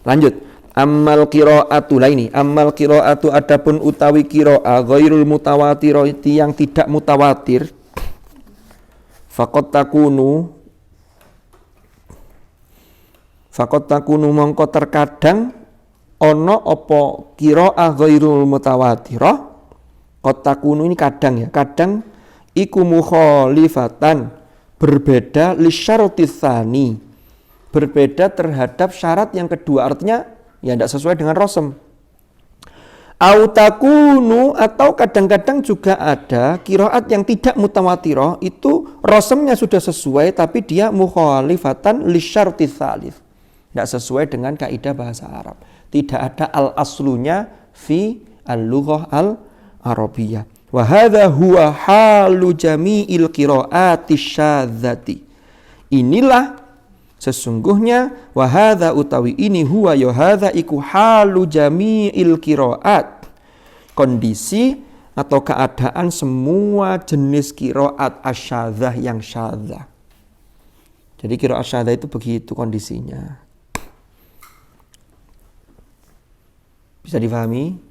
Lanjut. Ammal qiraatu laini. Ammal qiraatu adapun utawi qira'a ghairul mutawatirah yang tidak mutawatir. Faqad takunu mongko terkadang ono apa qira'a ghairul mutawatirah. Qad takunu ini kadang ya, kadang iku mukhalifatan berbeda li syaratis tsani. Berbeda terhadap syarat yang kedua, artinya ya tidak sesuai dengan rosem. Au takunu atau kadang-kadang juga ada qiraat yang tidak mutawatirah itu rosemnya sudah sesuai tapi dia mukhalifatan li syaratis tsalits. Tidak sesuai dengan kaidah bahasa Arab. Tidak ada al-aslunya fi al-lughah al-arabiyyah. Wa hadza huwa halu jami'il qiraati syadzati. Inilah sesungguhnya wa hadza utawi ini huwa ya hadza iku halu jami'il qiraat. Kondisi atau keadaan semua jenis qiraat asyadzah yang syadzah. Jadi qiraat syadzah itu begitu kondisinya. Bisa difahami?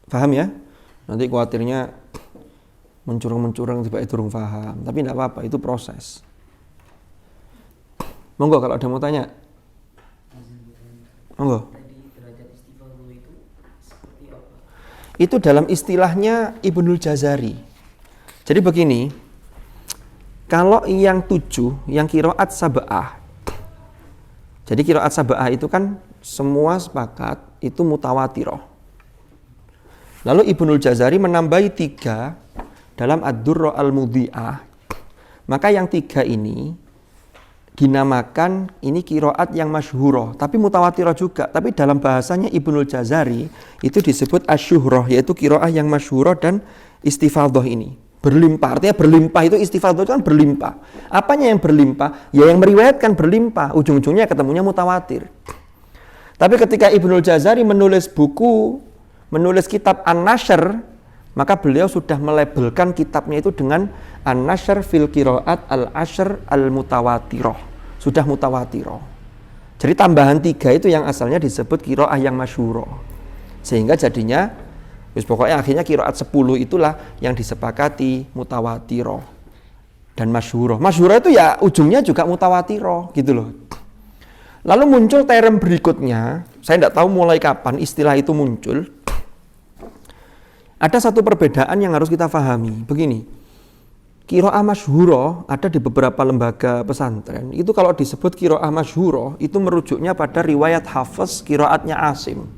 Paham ya? Nanti khawatirnya mencurang tiba itu durung paham. Tapi tidak apa-apa, itu proses. Monggo kalau ada mau tanya. Monggo. Itu dalam istilahnya Ibnul Jazari. Jadi begini, kalau yang 7, yang qiraat sab'ah. Jadi qiraat sab'ah itu kan semua sepakat itu mutawatirah. Lalu Ibnul Jazari menambahi 3 dalam Ad-Durra al-Mudhi'ah. Maka yang 3 ini dinamakan ini qiraat yang masyhurah, tapi mutawatirah juga. Tapi dalam bahasanya Ibnul Jazari itu disebut asyuhrah, yaitu qiraat yang masyhurah dan istifadhah ini. Berlimpah, artinya berlimpah itu istifadhah itu kan berlimpah. Apanya yang berlimpah? Ya yang meriwayatkan berlimpah, ujung-ujungnya ketemunya mutawatir. Tapi ketika Ibnul Jazari menulis kitab An-Nashr, maka beliau sudah melabelkan kitabnya itu dengan An-Nashr fil qiraat al-ashr al-mutawatirah. Sudah mutawatirah. Jadi tambahan 3 itu yang asalnya disebut qiraah yang masyhurah. Sehingga jadinya pokoknya akhirnya qiraat 10 itulah yang disepakati mutawatirah dan masyhurah. Masyhurah itu ya ujungnya juga mutawatirah gitu loh. Lalu muncul term berikutnya, saya tidak tahu mulai kapan istilah itu muncul. Ada satu perbedaan yang harus kita pahami. Begini, qiraah masyhurah ada di beberapa lembaga pesantren. Itu kalau disebut qiraah masyhurah, itu merujuknya pada riwayat Hafiz qiraatnya Asim.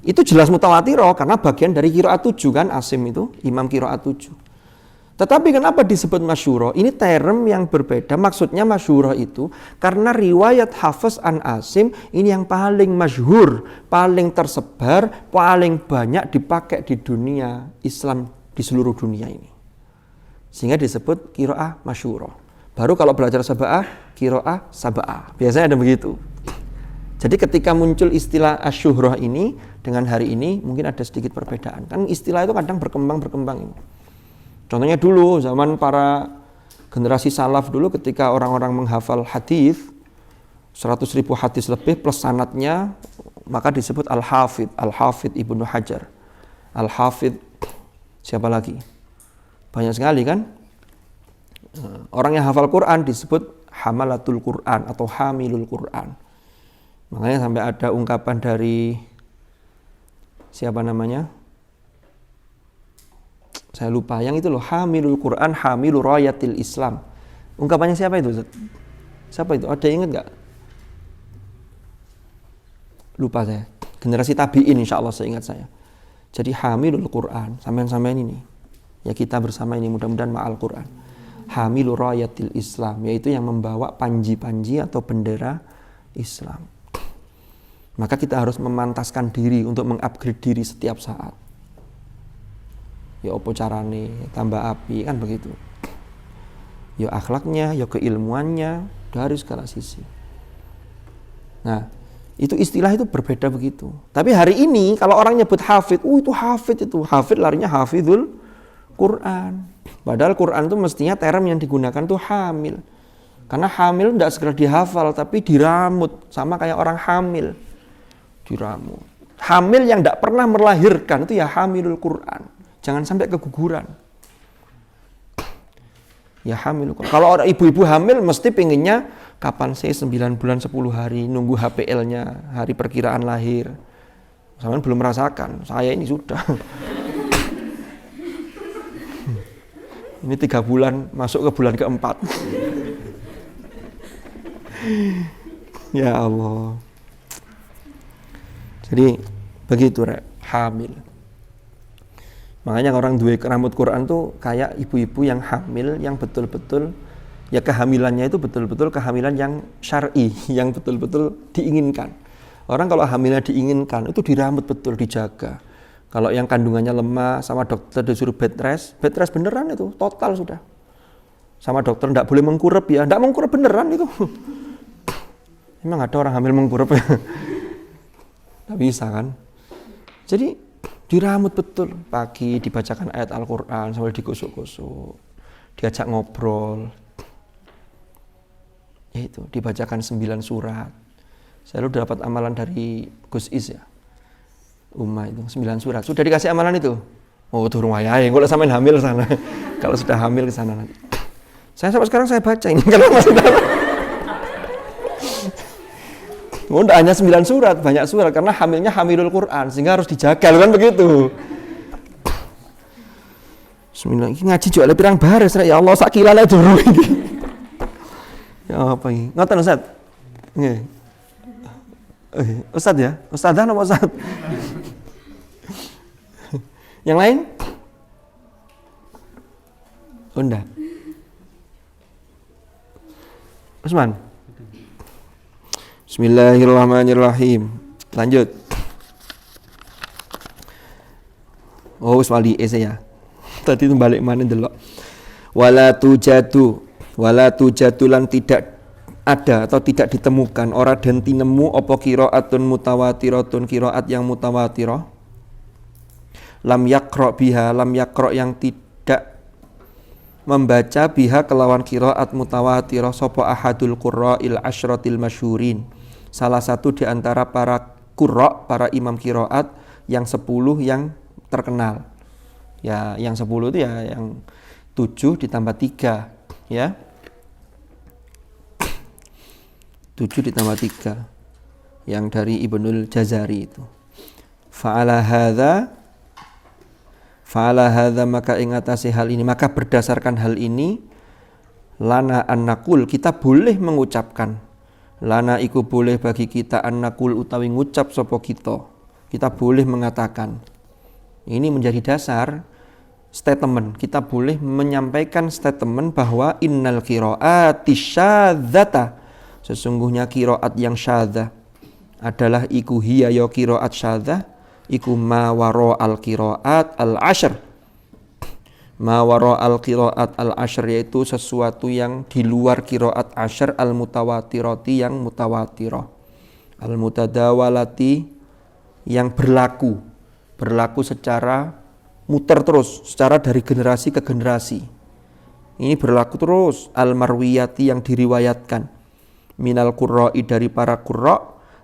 Itu jelas mutawatirah karena bagian dari qiraat 7 kan, Asim itu imam qiraat 7. Tetapi kenapa disebut masyhurah? Ini term yang berbeda. Maksudnya masyhurah itu karena riwayat Hafiz an Asim ini yang paling masyhur, paling tersebar, paling banyak dipakai di dunia Islam di seluruh dunia ini. Sehingga disebut qiraah masyhurah. Baru kalau belajar sab'ah, qiraah sab'ah. Biasanya ada begitu. Jadi ketika muncul istilah asyuhrah ini dengan hari ini mungkin ada sedikit perbedaan. Kan istilah itu kadang berkembang ini. Contohnya dulu zaman para generasi salaf dulu ketika orang-orang menghafal hadis 100.000 hadis lebih plus sanadnya, maka disebut Al-Hafidh Ibnu Hajar. Al-Hafidh siapa lagi? Banyak sekali kan? Orang yang hafal Quran disebut Hamalatul Quran atau Hamilul Quran. Makanya sampai ada ungkapan dari siapa namanya? Saya lupa, yang itu loh, Hamilul Quran, Hamilul Rayatil Islam. Ungkapannya siapa itu, Ustaz? Siapa itu? Ada yang ingat nggak? lupa saya. Generasi tabi'in insyaallah seingat saya. Jadi hamilul Quran, sampean-sampean ini. Ya kita bersama ini mudah-mudahan ma'al Quran. Hamilur rayatil Islam, yaitu yang membawa panji-panji atau bendera Islam. Maka kita harus memantaskan diri untuk mengupgrade diri setiap saat. Ya apa carane tambah api kan begitu. Ya akhlaknya, ya keilmuannya dari segala sisi. Nah, itu istilah itu berbeda begitu. Tapi hari ini kalau orang nyebut hafid, itu hafid itu. Hafid larinya hafidul Quran. Padahal Quran itu mestinya term yang digunakan tuh hamil. Karena hamil tidak segera dihafal tapi diramut, sama kayak orang hamil. Diramut. Hamil yang tidak pernah melahirkan itu ya hamilul Quran. Jangan sampai keguguran. Ya hamilul Quran. Kalau orang ibu-ibu hamil mesti pengennya kapan sih 9 bulan 10 hari nunggu HPL-nya, hari perkiraan lahir. Sampean belum merasakan, saya ini sudah. Ini 3 bulan masuk ke bulan keempat. Ya Allah. Jadi begitu rek, hamil. Makanya orang duwe rambut Quran tuh kayak ibu-ibu yang hamil, yang betul-betul ya kehamilannya itu betul-betul kehamilan yang syar'i, yang betul-betul diinginkan. Orang kalau hamilnya diinginkan itu dirambut betul, dijaga. Kalau yang kandungannya lemah sama dokter disuruh bed rest beneran itu, total sudah. Sama dokter enggak boleh mengkurep ya, enggak mengkurep beneran itu. Emang ada orang hamil mengkurep ya? Enggak bisa kan? Jadi diramut betul, pagi dibacakan ayat Al-Quran sambil digosok-gosok, diajak ngobrol, ya itu dibacakan 9 surat. Saya lalu dapat amalan dari Gus Is ya, Umma itu 9 surat. Sudah dikasih amalan itu? Oh turun wayahe, kalau sampean hamil sana. Kalau sudah hamil ke sana nanti. Saya sampai sekarang saya baca ini karena masih dalam. Oh, enggak hanya 9 surat, banyak surat karena hamilnya hamilul Quran sehingga harus dijaga kan begitu. Bismillah, ini ngaji juga le pirang baris ya Allah sakilane durung iki. Ya apa ini? Ngoten Ustaz. Nggih. Ustaz ya? Ustazah apa Ustaz? Yang lain? Oh, enggak. Usman. Bismillahirrahmanirrahim. Lanjut. Oh, wali ya. Tadi itu balik mana delok. Wala tujadu lan tidak ada atau tidak ditemukan ora den tinemu apa qiraatun mutawatiratun qiraat yang mutawatirah. Lam yaqra biha, lam yaqra yang tidak membaca biha kelawan qiraat mutawatirah sapa ahadul qurra'il asyratil masyhurin. Salah satu di antara para qurra, para imam qiraat yang 10 yang terkenal. Ya, yang 10 itu ya yang 7 ditambah 3, ya. 7 ditambah 3 yang dari Ibnul Jazari itu. Fa'ala hadza maka ingatasi hal ini, maka berdasarkan hal ini lana annakul kita boleh mengucapkan. Lana iku boleh bagi kita annakul utawi ngucap sapa kita boleh mengatakan. Ini menjadi dasar statement. Kita boleh menyampaikan statement bahwa innal qiraati syadzata, sesungguhnya qiraat yang syadzah adalah iku hiya ya qiraat syadzah iku ma wara al qiraat al ashr. Ma wara al qiraat al ashr yaitu sesuatu yang di luar qiraat ashr al mutawatirati yang mutawatirah. Al mutadawalati yang berlaku secara muter terus, secara dari generasi ke generasi. Ini berlaku terus. Al marwiyati yang diriwayatkan. Minal qurra'i dari para qurra,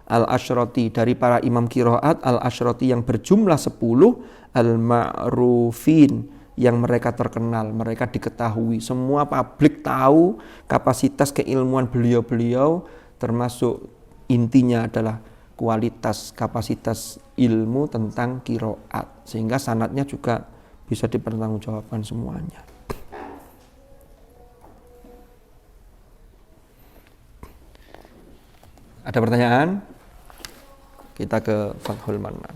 al asyrati dari para imam qiraat, al asyrati yang berjumlah 10, al ma'rufin yang mereka terkenal, mereka diketahui, semua publik tahu kapasitas keilmuan beliau-beliau, termasuk intinya adalah kualitas kapasitas ilmu tentang qiraat, sehingga sanadnya juga bisa dipertanggungjawabkan semuanya. Ada pertanyaan? Kita ke Fathul Mannan.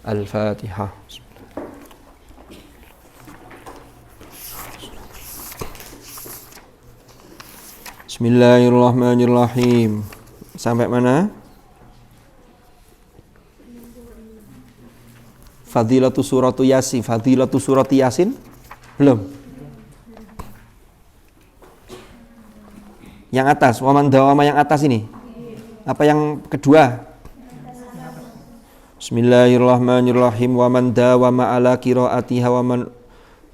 Al-Fatihah. Bismillahirrahmanirrahim. Sampai mana? Fadilatu suratu Yasin. Fadilatu surati Yasin? Belum. Yang atas, waman dawama yang atas ini. Apa yang kedua? Bismillahirrahmanirrahim. Waman dawama ala qiraatiha waman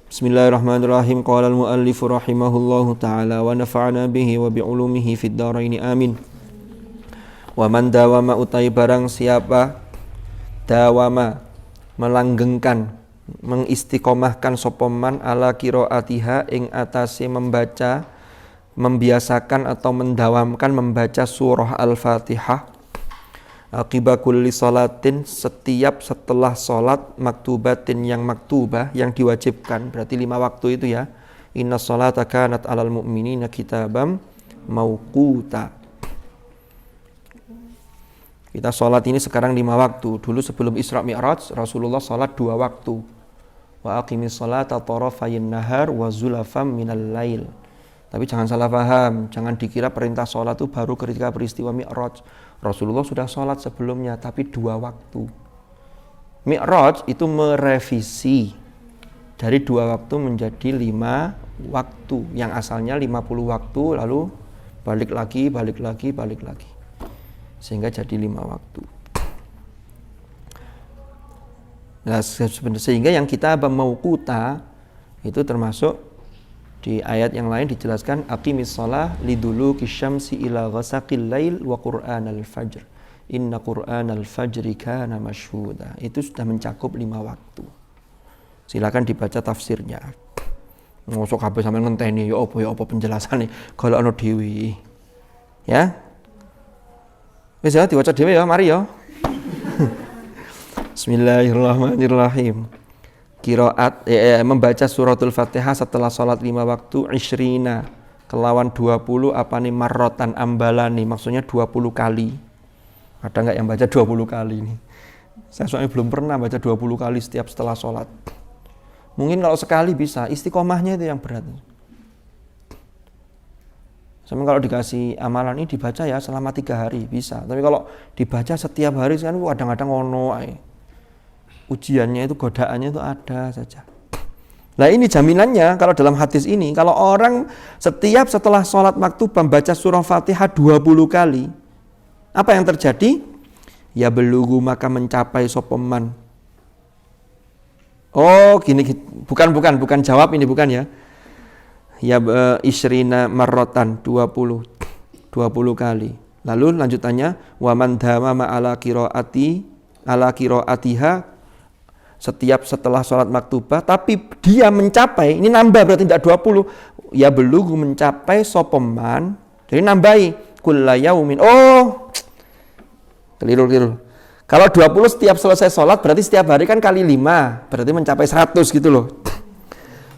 Bismillahirrahmanirrahim. Qala al-muallif rahimahullahu taala wa nafa'ana bihi wa bi ulumihi fid dharain amin. Waman dawama utai barang siapa dawama melanggengkan, mengistiqomahkan sapa man ala qiraatiha ing atase membaca, membiasakan atau mendawamkan membaca surah Al-Fatihah aqiba kulli salatin, setiap setelah salat maktubatin yang maktubah, yang diwajibkan, berarti 5 waktu itu ya. Inna sholata kanat alal mu'minina kitabam mauquta. Kita sholat ini sekarang 5 waktu. Dulu sebelum Isra Mi'raj Rasulullah sholat 2 waktu. Wa aqimis sholata tarafayin nahar wa zulafam minal lail. Tapi jangan salah paham, jangan dikira perintah sholat itu baru ketika peristiwa Mi'raj. Rasulullah sudah sholat sebelumnya, tapi 2 waktu. Mi'raj itu merevisi dari 2 waktu menjadi 5 waktu. Yang asalnya 50 waktu, lalu balik lagi. Sehingga jadi 5 waktu. Nah, sehingga yang kita mauquta itu termasuk di ayat yang lain dijelaskan aqimis shalah liduluki syamsi ila ghasaqil lail wa qur'anal fajr. Inna qur'anal fajri kana masyhuda. Itu sudah mencakup 5 waktu. Silakan dibaca tafsirnya. Ngosok kabeh sampean ngenteni ya apa penjelasane kalau ana dewi. Ya. Wis ya diwaca dhewe ya, mari ya. Bismillahirrahmanirrahim. Qiraat membaca suratul Fatihah setelah salat 5 waktu isyrina kelawan 20 apane marrotan ambalani, maksudnya 20 kali. Ada enggak yang baca 20 kali ini? Saya soalnya belum pernah baca 20 kali setiap setelah salat. Mungkin kalau sekali bisa, istiqomahnya itu yang berat. Sama kalau dikasih amalan ini dibaca ya selama 3 hari bisa. Tapi kalau dibaca setiap hari kan kadang-kadang ngono ae. Ujiannya itu, godaannya itu ada saja. Nah ini jaminannya kalau dalam hadis ini, kalau orang setiap setelah sholat maktubah membaca surah Fatihah 20 kali, apa yang terjadi? Ya belugu maka mencapai sopeman. Oh gini, bukan jawab ini, bukan ya. Ya isrina marrotan 20 kali. Lalu lanjutannya waman dhamma ala qiraatiha setiap setelah sholat maktubah, tapi dia mencapai, ini nambah berarti tidak 20, ya belugu mencapai sopeman, jadi nambahi kulla yaumin. Oh keliru. Kalau 20 setiap selesai sholat berarti setiap hari kan kali 5, berarti mencapai 100 gitu loh.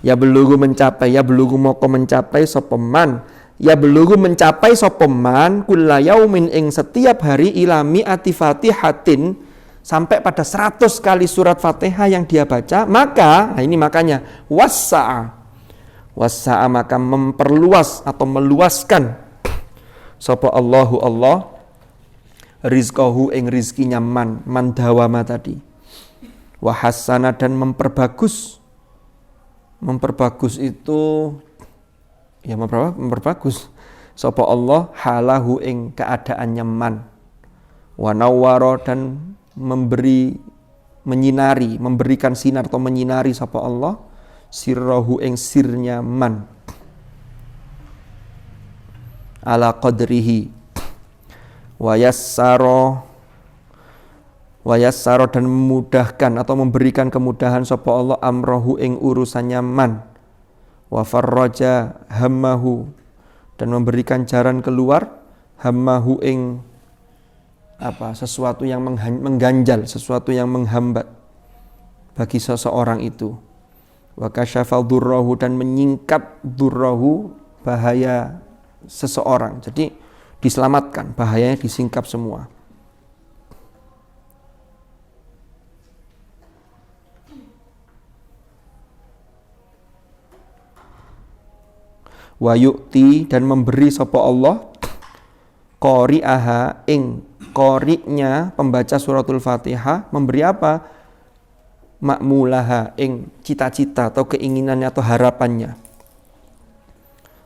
Ya belugu mencapai, ya belugu moko mencapai sopeman, ya belugu mencapai sopeman kulla yaumin ing setiap hari ilami ati fatihatin, sampai pada 100 kali surat Fatihah yang dia baca, maka, nah ini makanya wassa'a maka memperluas atau meluaskan sapa Allahu Allah rizqahu ing rizkinya man dawama tadi, wa hassana dan memperbagus itu ya memperbagus sapa Allah halahu ing keadaannya man, wa nawwara dan memberikan sinar atau menyinari sapa Allah sirrahu ing sirnya man ala qadrihi wa yassara dan memudahkan atau memberikan kemudahan sapa Allah amrohu ing urusannya man wa farraja hammahu dan memberikan jalan keluar hammahu ing sesuatu yang mengganjal, sesuatu yang menghambat bagi seseorang itu. Wa kasyafa dzurrahu dan menyingkap dzurrahu bahaya seseorang. Jadi diselamatkan, bahayanya disingkap semua. wa yu'ti dan memberi sapa Allah qari'aha ing qari'nya pembaca suratul Fatihah memberi apa? Ma'mulaha ing cita-cita atau keinginannya atau harapannya.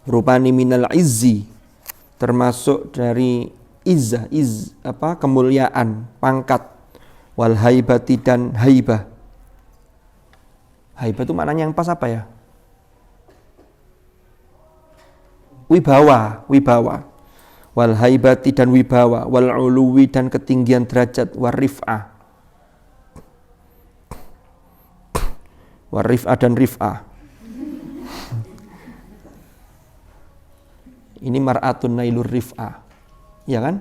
Rupani minal izzi termasuk dari kemuliaan, pangkat, wal haibati dan haibah. Haibah itu maknanya yang pas apa ya? Wibawa. Wal haibati dan wibawa, wal uluwi dan ketinggian derajat, war rif'ah. War rif'ah dan rif'ah. Ini mar'atun nailur rif'ah. Ya kan?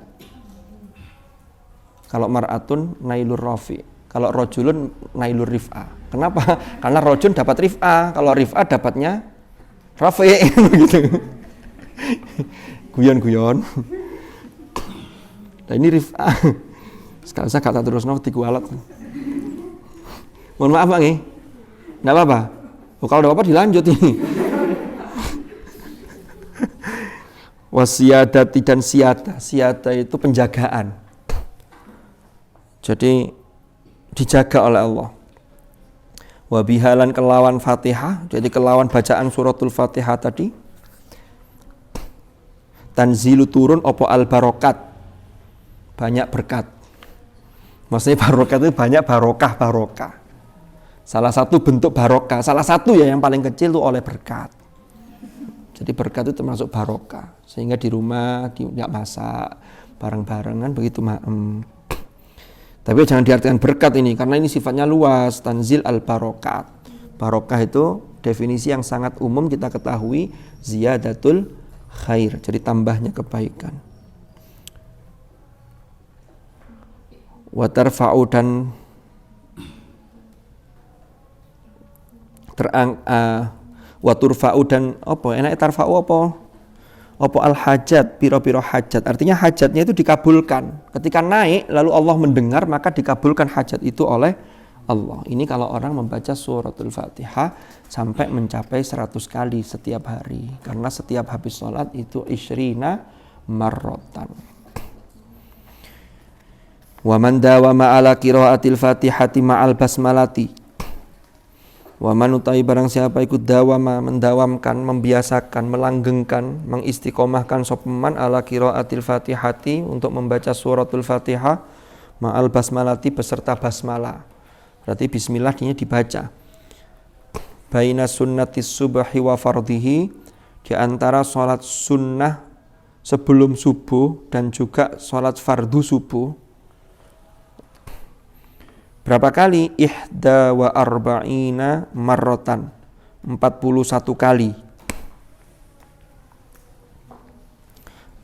Kalau mar'atun nailur rafi. Kalau rojulun nailur rif'ah. Kenapa? Karena rojun dapat rif'ah. Kalau rif'ah dapatnya rafi. Gitu. Guyon. Nah ini rif'ah. Sekarang saya kata terus tiku alat. Mohon maaf Bang ya. Nggak apa-apa. Kalau udah apa dilanjut ini. Wasiyadati dan siyada. Siyada itu penjagaan. Jadi dijaga oleh Allah. Wabihalan kelawan Fatihah. Jadi kelawan bacaan suratul Fatihah tadi. Tanzilu turun opo al barokat. Banyak berkat. Maksudnya barokat itu banyak barokah. Salah satu bentuk barokah. Salah satu ya yang paling kecil itu oleh berkat. Jadi berkat itu termasuk barokah. Sehingga di rumah tidak masak bareng-bareng kan begitu Tapi jangan diartikan berkat ini karena ini sifatnya luas. Tanzil al barokat. Barokah itu definisi yang sangat umum kita ketahui, ziyadatul khair. Jadi tambahnya kebaikan. Wa tarfa'u dan wa turfa'u dan apa? Enake tarfa'u apa? Apa al hajat, piro-piro hajat. Artinya hajatnya itu dikabulkan. Ketika naik lalu Allah mendengar maka dikabulkan hajat itu oleh Allah. Ini kalau orang membaca suratul Fatihah sampai mencapai 100 kali setiap hari. Karena setiap habis sholat itu isyrina marrotan. Wa man dawama ala qiraatil Fatihati ma'al basmalati. Wa man utai barang siapa ikut dawama, mendawamkan, membiasakan, melanggengkan, mengistiqomahkan sopeman ala qiraatil Fatihati untuk membaca suratul Fatihah ma'al basmalati beserta basmalah. Berarti bismillah dibaca. Baina sunnati subhi wa fardhihi, di antara salat sunnah sebelum subuh dan juga salat fardu subuh. Berapa kali? Ihda wa arba'ina marrotan. 41 kali.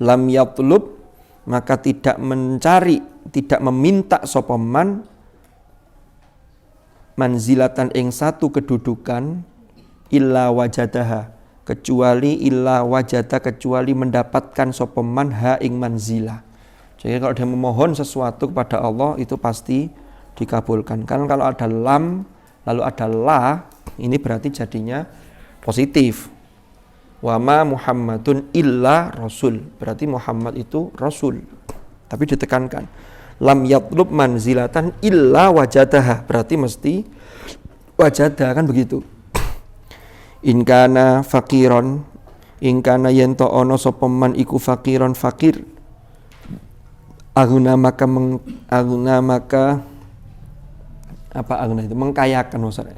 Lam yatlub, maka tidak mencari, tidak meminta sopaman manzilatan ing satu kedudukan illa wajadaha, kecuali mendapatkan sopaman ha ing manzilah. Jadi kalau dia memohon sesuatu kepada Allah itu pasti dikabulkan. Kan kalau ada lam lalu ada la, ini berarti jadinya positif. Wa ma Muhammadun illa rasul, berarti Muhammad itu rasul. Tapi ditekankan lam yatlub manzilatan illa wajadaha, berarti mesti wajadah, kan begitu. In kana faqiron, in kana yento ono sapa man iku faqiron fakir, aguna maka mengkayakan, maksudnya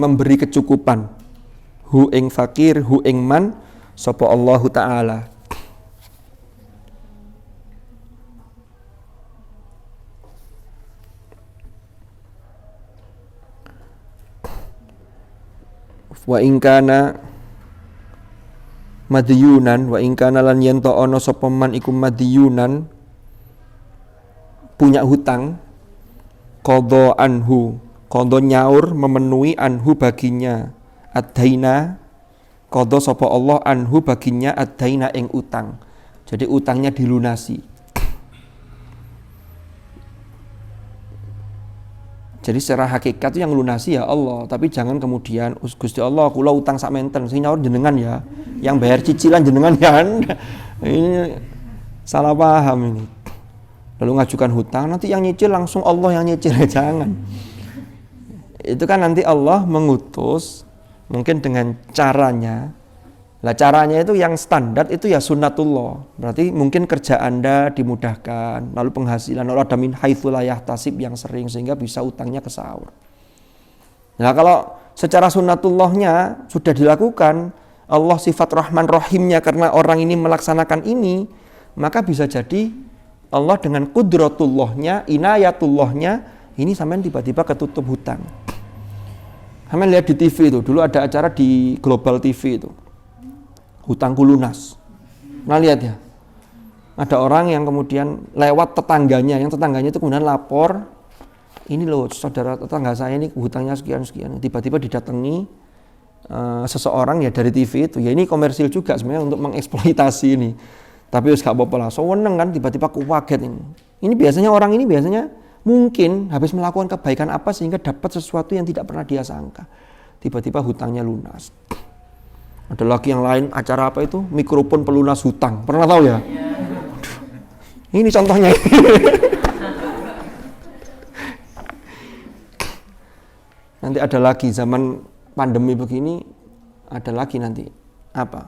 memberi kecukupan, hu ing fakir, hu ing man sapa Allah taala. Wa in kana madyunan, wa in kana lan yen ta ana sapa man iku madyunan, punya hutang, qadha anhu, qadha nyaur memenuhi anhu baginya, ad-daina, qadha sapa Allah anhu baginya ad-daina ing utang. Jadi utangnya dilunasi. Jadi secara hakikat itu yang lunasi ya Allah, tapi jangan kemudian Gusti Allah kula utang sak menten sing nyaur jenengan ya, yang bayar cicilan jenengan ya. Ini salah paham ini. Lalu ngajukan hutang, nanti yang nyicil langsung Allah yang nyicil, jangan. Itu kan nanti Allah mengutus mungkin dengan caranya. Lah caranya itu yang standar itu ya sunnatullah. Berarti mungkin kerja Anda dimudahkan, lalu penghasilan, lalu ada min haitsu la yahtasib yang sering sehingga bisa utangnya kesaur. Nah, kalau secara sunnatullahnya sudah dilakukan, Allah sifat Rahman Rahimnya karena orang ini melaksanakan ini, maka bisa jadi Allah dengan kudratullahnya, inayatullahnya, ini sampean tiba-tiba ketutup hutang. Sampean lihat di TV itu, dulu ada acara di Global TV itu. Hutangku lunas. Nah lihat ya, ada orang yang kemudian lewat tetangganya, yang tetangganya itu kemudian lapor, ini loh saudara tetangga saya ini hutangnya sekian-sekian. Tiba-tiba didatangi seseorang ya dari TV itu, ya ini komersil juga sebenarnya untuk mengeksploitasi ini. Tapi harus gak apa-apa lah, seweneng kan tiba-tiba kaget ini. Ini biasanya orang ini biasanya mungkin habis melakukan kebaikan apa sehingga dapat sesuatu yang tidak pernah dia sangka. Tiba-tiba hutangnya lunas. Ada lagi yang lain, acara apa itu? Mikrofon pelunas hutang. Pernah tahu ya? Ini contohnya. Nanti ada lagi zaman pandemi begini, ada lagi nanti. Apa?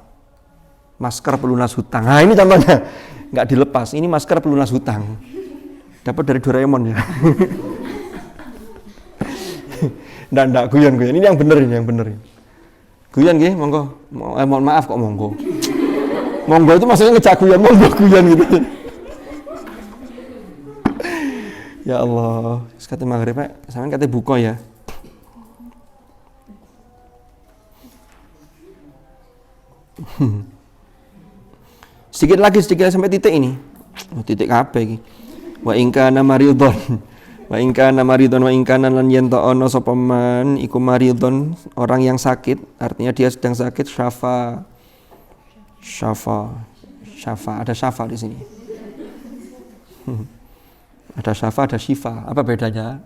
Masker pelunas hutang. Nah ini contohnya. Nggak dilepas. Ini masker pelunas hutang. Dapat dari Doraemon ya. Nggak guyon. Ini yang bener ini, yang bener. Guyon nggih, monggo. Mohon maaf kok monggo. Monggo itu maksudnya ngejak guyon, monggo guyon gitu. Ya Allah, sekate maghrib Pak, sampean kate buka ya. Sedikit lagi sampai titik ini. Oh, titik kabeh iki. Wa in kana maridhon. Wa in kana maridhon wa in kana lan yen ta ana sapa man iku maridhon, orang yang sakit, artinya dia sedang sakit, syafa ada syafa di sini. Ada syafa, ada syifa. Apa bedanya?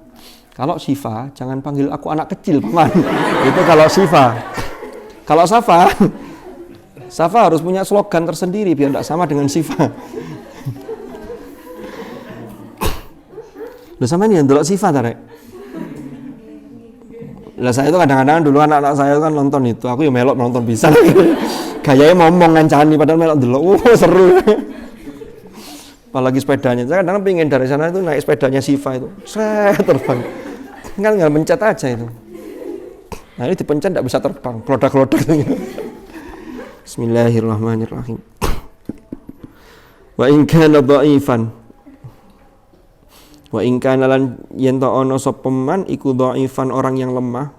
Kalau syifa jangan panggil aku anak kecil, Paman. Itu kalau syifa. Kalau Safa harus punya slogan tersendiri biar tidak sama dengan syifa. Loh sama ini yang delok sifat Rek. Lah saya itu kadang-kadang dulu anak-anak saya kan nonton itu, aku ya melok nonton bisa. Gayanya ngomong ngancani padahal melok delok. Seru. Apalagi sepedanya. Saya kadang pengen dari sana itu naik sepedanya Siva itu. Terbang. Kan enggak mencet aja itu. Nah, ini dipencet enggak bisa terbang, klodak-klodak gitu. Bismillahirrahmanirrahim. Wa in kana dha'ifan wa in kana lan yen ta ana sapa man iku dhaifan, orang yang lemah,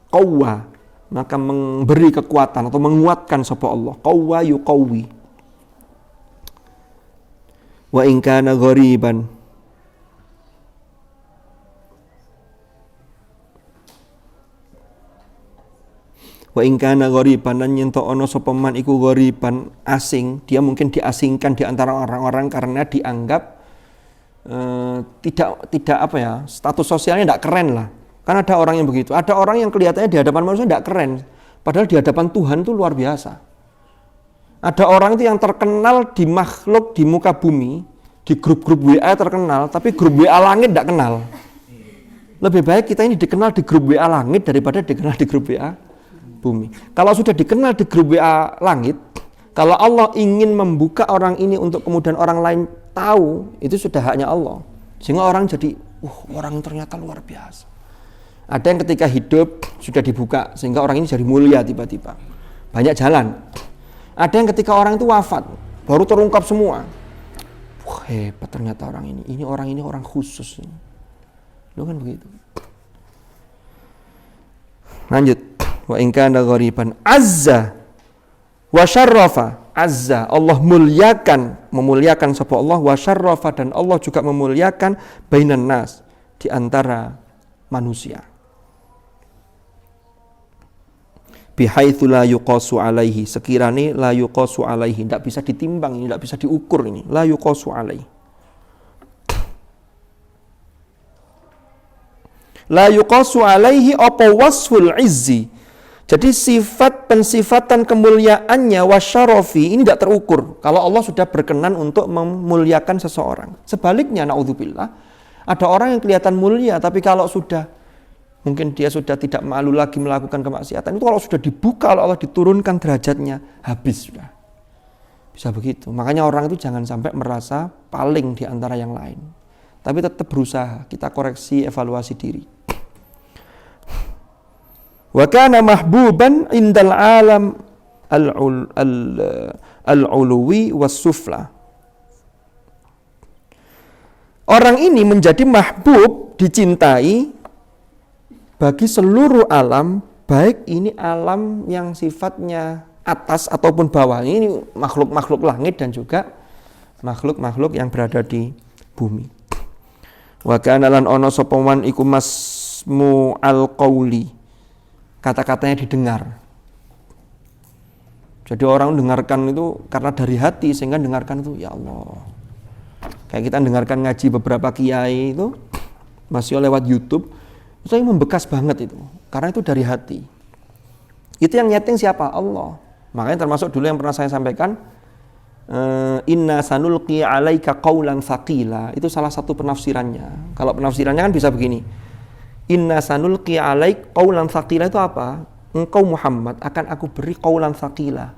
qawwa, maka memberi kekuatan atau menguatkan sapa Allah. Qawwa yuqawwi. Wa in kana ghariban wa in kana ghariban lan yen ta ana sapa man iku ghariban, asing, dia mungkin diasingkan di antara orang-orang karena dianggap tidak apa ya, status sosialnya tidak keren lah. Kan ada orang yang begitu. Ada orang yang kelihatannya di hadapan manusia tidak keren, padahal di hadapan Tuhan itu luar biasa. Ada orang itu yang terkenal di makhluk di muka bumi, di grup-grup WA terkenal, tapi grup WA langit tidak kenal. Lebih baik kita ini dikenal di grup WA langit daripada dikenal di grup WA bumi. Kalau sudah dikenal di grup WA langit, kalau Allah ingin membuka orang ini untuk kemudian orang lain tahu, itu sudah haknya Allah. Sehingga orang jadi, orang ternyata luar biasa. Ada yang ketika hidup sudah dibuka, sehingga orang ini jadi mulia tiba-tiba. Banyak jalan. Ada yang ketika orang itu wafat, baru terungkap semua. Hebat ternyata orang ini. Ini orang khusus. Loh kan begitu. Lanjut. Wa in kana ghariban azza wa syarrafa. Azza, Allah memuliakan sapa Allah, wa syarrafa, dan Allah juga memuliakan bainan nas, di antara manusia. Bihaitsu la yuqasu alaihi, sekiranya la yuqasu alaihi, tidak bisa ditimbang ini, tidak bisa diukur ini, la yuqasu alaihi. La yuqasu alaihi apa wasful izzi. Jadi sifat pensifatan kemuliaannya wasyarafi ini tidak terukur kalau Allah sudah berkenan untuk memuliakan seseorang. Sebaliknya naudzubillah, ada orang yang kelihatan mulia tapi kalau sudah mungkin dia sudah tidak malu lagi melakukan kemaksiatan, itu kalau sudah dibuka oleh Allah diturunkan derajatnya, habis sudah. Bisa begitu. Makanya orang itu jangan sampai merasa paling di antara yang lain. Tapi tetap berusaha, kita koreksi, evaluasi diri. Wa kana mahbuban indal alam al-uluwi was-sufla. Orang ini menjadi mahbub, dicintai bagi seluruh alam, baik ini alam yang sifatnya atas ataupun bawah. Ini makhluk-makhluk langit dan juga makhluk-makhluk yang berada di bumi. Wa kana lan ono sapa man iku masmu al-qauli. Kata-katanya didengar. Jadi orang mendengarkan itu karena dari hati, sehingga dengarkan itu ya Allah. Kayak kita dengarkan ngaji beberapa kiai itu masih lewat YouTube, itu yang membekas banget itu. Karena itu dari hati. Itu yang nyeting siapa? Allah. Makanya termasuk dulu yang pernah saya sampaikan, inna sanulqi alaika qaulan tsaqila. Itu salah satu penafsirannya. Kalau penafsirannya kan bisa begini. Inna sanulqi alaik qaulan tsaqila itu apa? Engkau Muhammad akan aku beri qaulan tsaqila.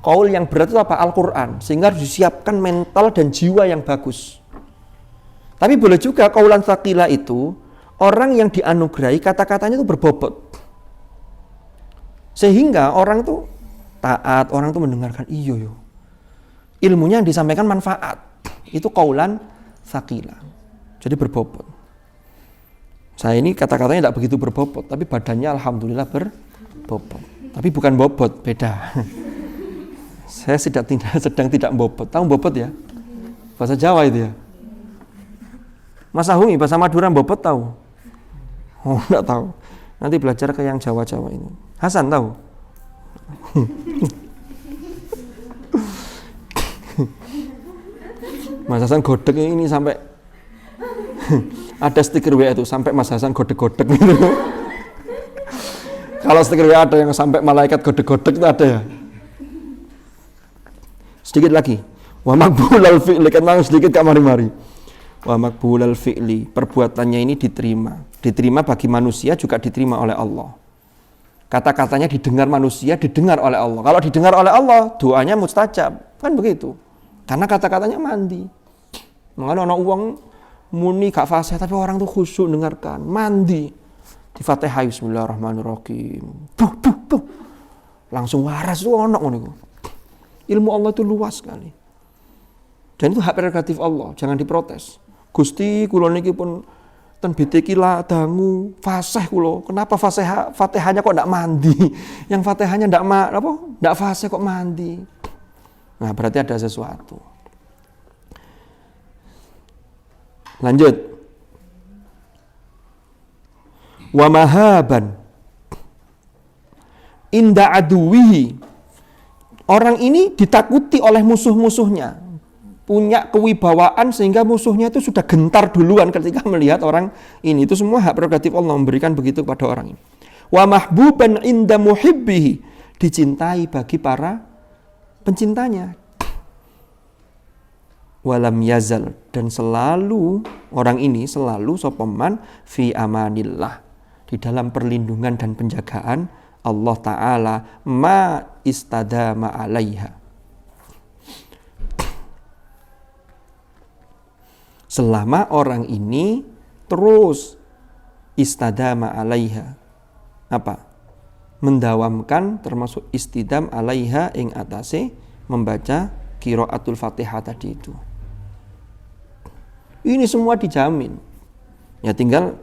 Qaul yang berat itu apa? Al-Qur'an. Sehingga harus disiapkan mental dan jiwa yang bagus. Tapi boleh juga qaulan tsaqila itu orang yang dianugerahi kata-katanya itu berbobot. Sehingga orang itu taat, orang itu mendengarkan iyo. Ilmunya yang disampaikan manfaat. Itu qaulan tsaqila. Jadi berbobot. Saya ini kata-katanya tidak begitu berbobot, tapi badannya alhamdulillah berbobot. Tapi bukan bobot, beda. Saya sedang tidak bobot. Tahu bobot ya? Bahasa Jawa itu ya. Mas Ahumi, bahasa Madura bobot tahu? Oh, enggak tahu. Nanti belajar ke yang Jawa-Jawa ini. Hasan tahu? Mas Hasan godek ini sampai ada stiker WA itu sampai Mas Hasan godek-godek gitu. Kalau stiker WA ada yang sampai malaikat godek-godek itu ada ya. Sedikit lagi. Wa maqbulal fi'li, kan sedikit Kak mari-mari. Wa maqbulal fi'li, perbuatannya ini diterima. Diterima bagi manusia, juga diterima oleh Allah. Kata-katanya didengar manusia, didengar oleh Allah. Kalau didengar oleh Allah, doanya mustajab. Kan begitu. Karena kata-katanya mandi. Makanya ada uang muni gak fasih, tapi orang tuh khusyuk dengarkan, mandi di Fatihah bismillahirrahmanirrahim, langsung waras tuh ono ngono. Ilmu Allah itu luas sekali, dan itu hak prerogatif Allah, jangan diprotes. Gusti kula niki pun ten BTK lah dangu fasih kula, kenapa Fatihahnya kok ndak mandi, yang Fatihahnya ndak fasih kok mandi. Nah berarti ada sesuatu. Lanjut. Wa mahaban inda aduwihi. Orang ini ditakuti oleh musuh-musuhnya. Punya kewibawaan sehingga musuhnya itu sudah gentar duluan ketika melihat orang ini. Itu semua hak prerogatif Allah memberikan begitu kepada orang ini. Wa mahbuban inda muhibbihi. Dicintai bagi para pencintanya. Walam yazal, dan selalu orang ini selalu sopeman fi amanillah, di dalam perlindungan dan penjagaan Allah Ta'ala ma istadama alaiha, selama orang ini terus istadama alaiha, apa? Mendawamkan, termasuk istidam alaiha ing atase membaca qiraatul Fatihah tadi itu. Ini semua dijamin. Ya tinggal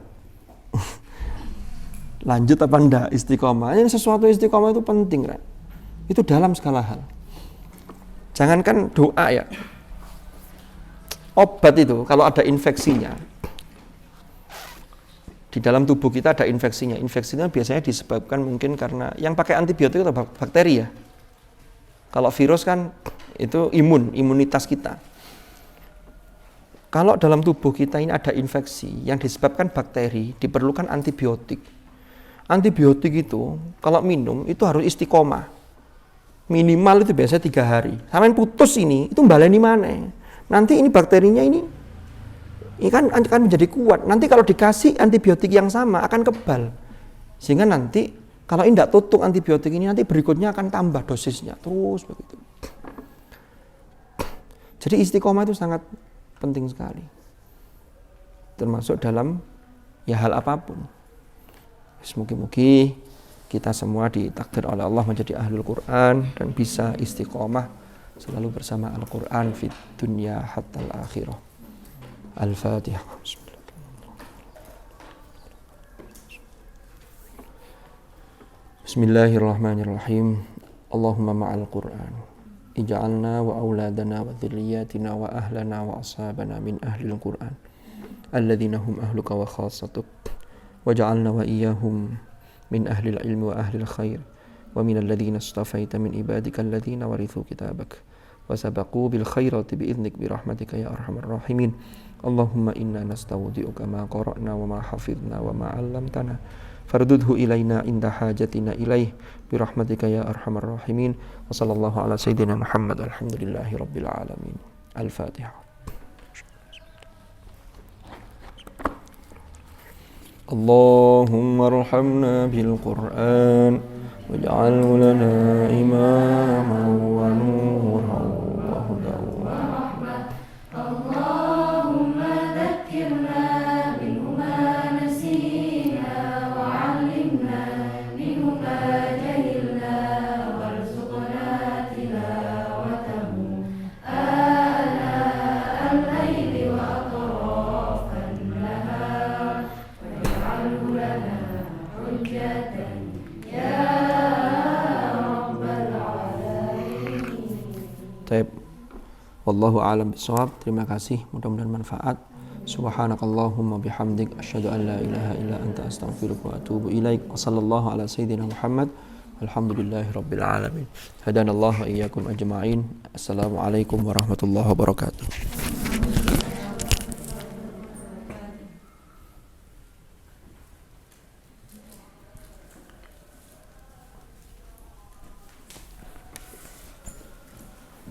lanjut apa enggak istiqomah. Ini sesuatu istiqomah itu penting, Rek. Itu dalam segala hal. Jangankan doa ya. Obat itu kalau ada infeksinya, di dalam tubuh kita ada infeksinya. Infeksinya biasanya disebabkan mungkin karena yang pakai antibiotik itu bakteri ya. Kalau virus kan itu imunitas kita. Kalau dalam tubuh kita ini ada infeksi yang disebabkan bakteri, diperlukan antibiotik. Antibiotik itu kalau minum itu harus istiqomah. Minimal itu biasanya 3 hari. Sampai putus ini, itu baleni mana? Nanti ini bakterinya ini kan akan menjadi kuat. Nanti kalau dikasih antibiotik yang sama akan kebal. Sehingga nanti kalau ini tidak tutup antibiotik ini, nanti berikutnya akan tambah dosisnya. Terus begitu. Jadi istiqomah itu sangat penting sekali. Termasuk dalam ya hal apapun. Semoga-moga kita semua ditakdir oleh Allah menjadi ahlul Quran dan bisa istiqomah selalu bersama Al-Quran fit dunya hatta al-akhirah. Al-Fatihah. Bismillahirrahmanirrahim. Allahumma ma'al Quran ij'alna wa auladana wa dhurriyyatina wa ahlana wa ashabana min ahlil Quran alladhina hum ahluka wa khassatuk waj'alna wa iyyahum min ahlil ilmi wa ahlil khair wa min alladhina istafaita min ibadika alladhina warithu kitabak wa sabaqu bil khairati bi'idhnik bi rahmatika ya arhamar rahimin. Allahumma inna nastawdi'uka ma qara'na wa ma hafidhna wa ma 'allamtana fardudhu ilaina inda hajatina ilaih bi rahmatika ya arhamar rahimin. Wa sallallahu ala sayyidina Muhammad alhamdulillahi rabbil alamin. Al-Fatihah. Allahumma arhamna bil Qur'an waj'alhu lana imaman wa nuran wa hudan wa rahmah. Allahumma dhakkirna minhu ma nasina wa 'allimna minhu ma jahilna warzuqna tilawatahu ana al-laili wa atrafan nahar waj'alhu lana hujjatan ya rabbal alamin. Taib. Wallahu a'lam bishawab. Terima kasih, mudah-mudahan manfaat. Subhanakallahumma bihamdik asyhadu an la ilaha illa anta astaghfiruka wa atubu ilaik. Wa sallallahu ala sayyidina Muhammad. Alhamdulillahi rabbil alamin. Hadanallahu wa iyyakum ajma'in. Assalamualaikum warahmatullahi wabarakatuh.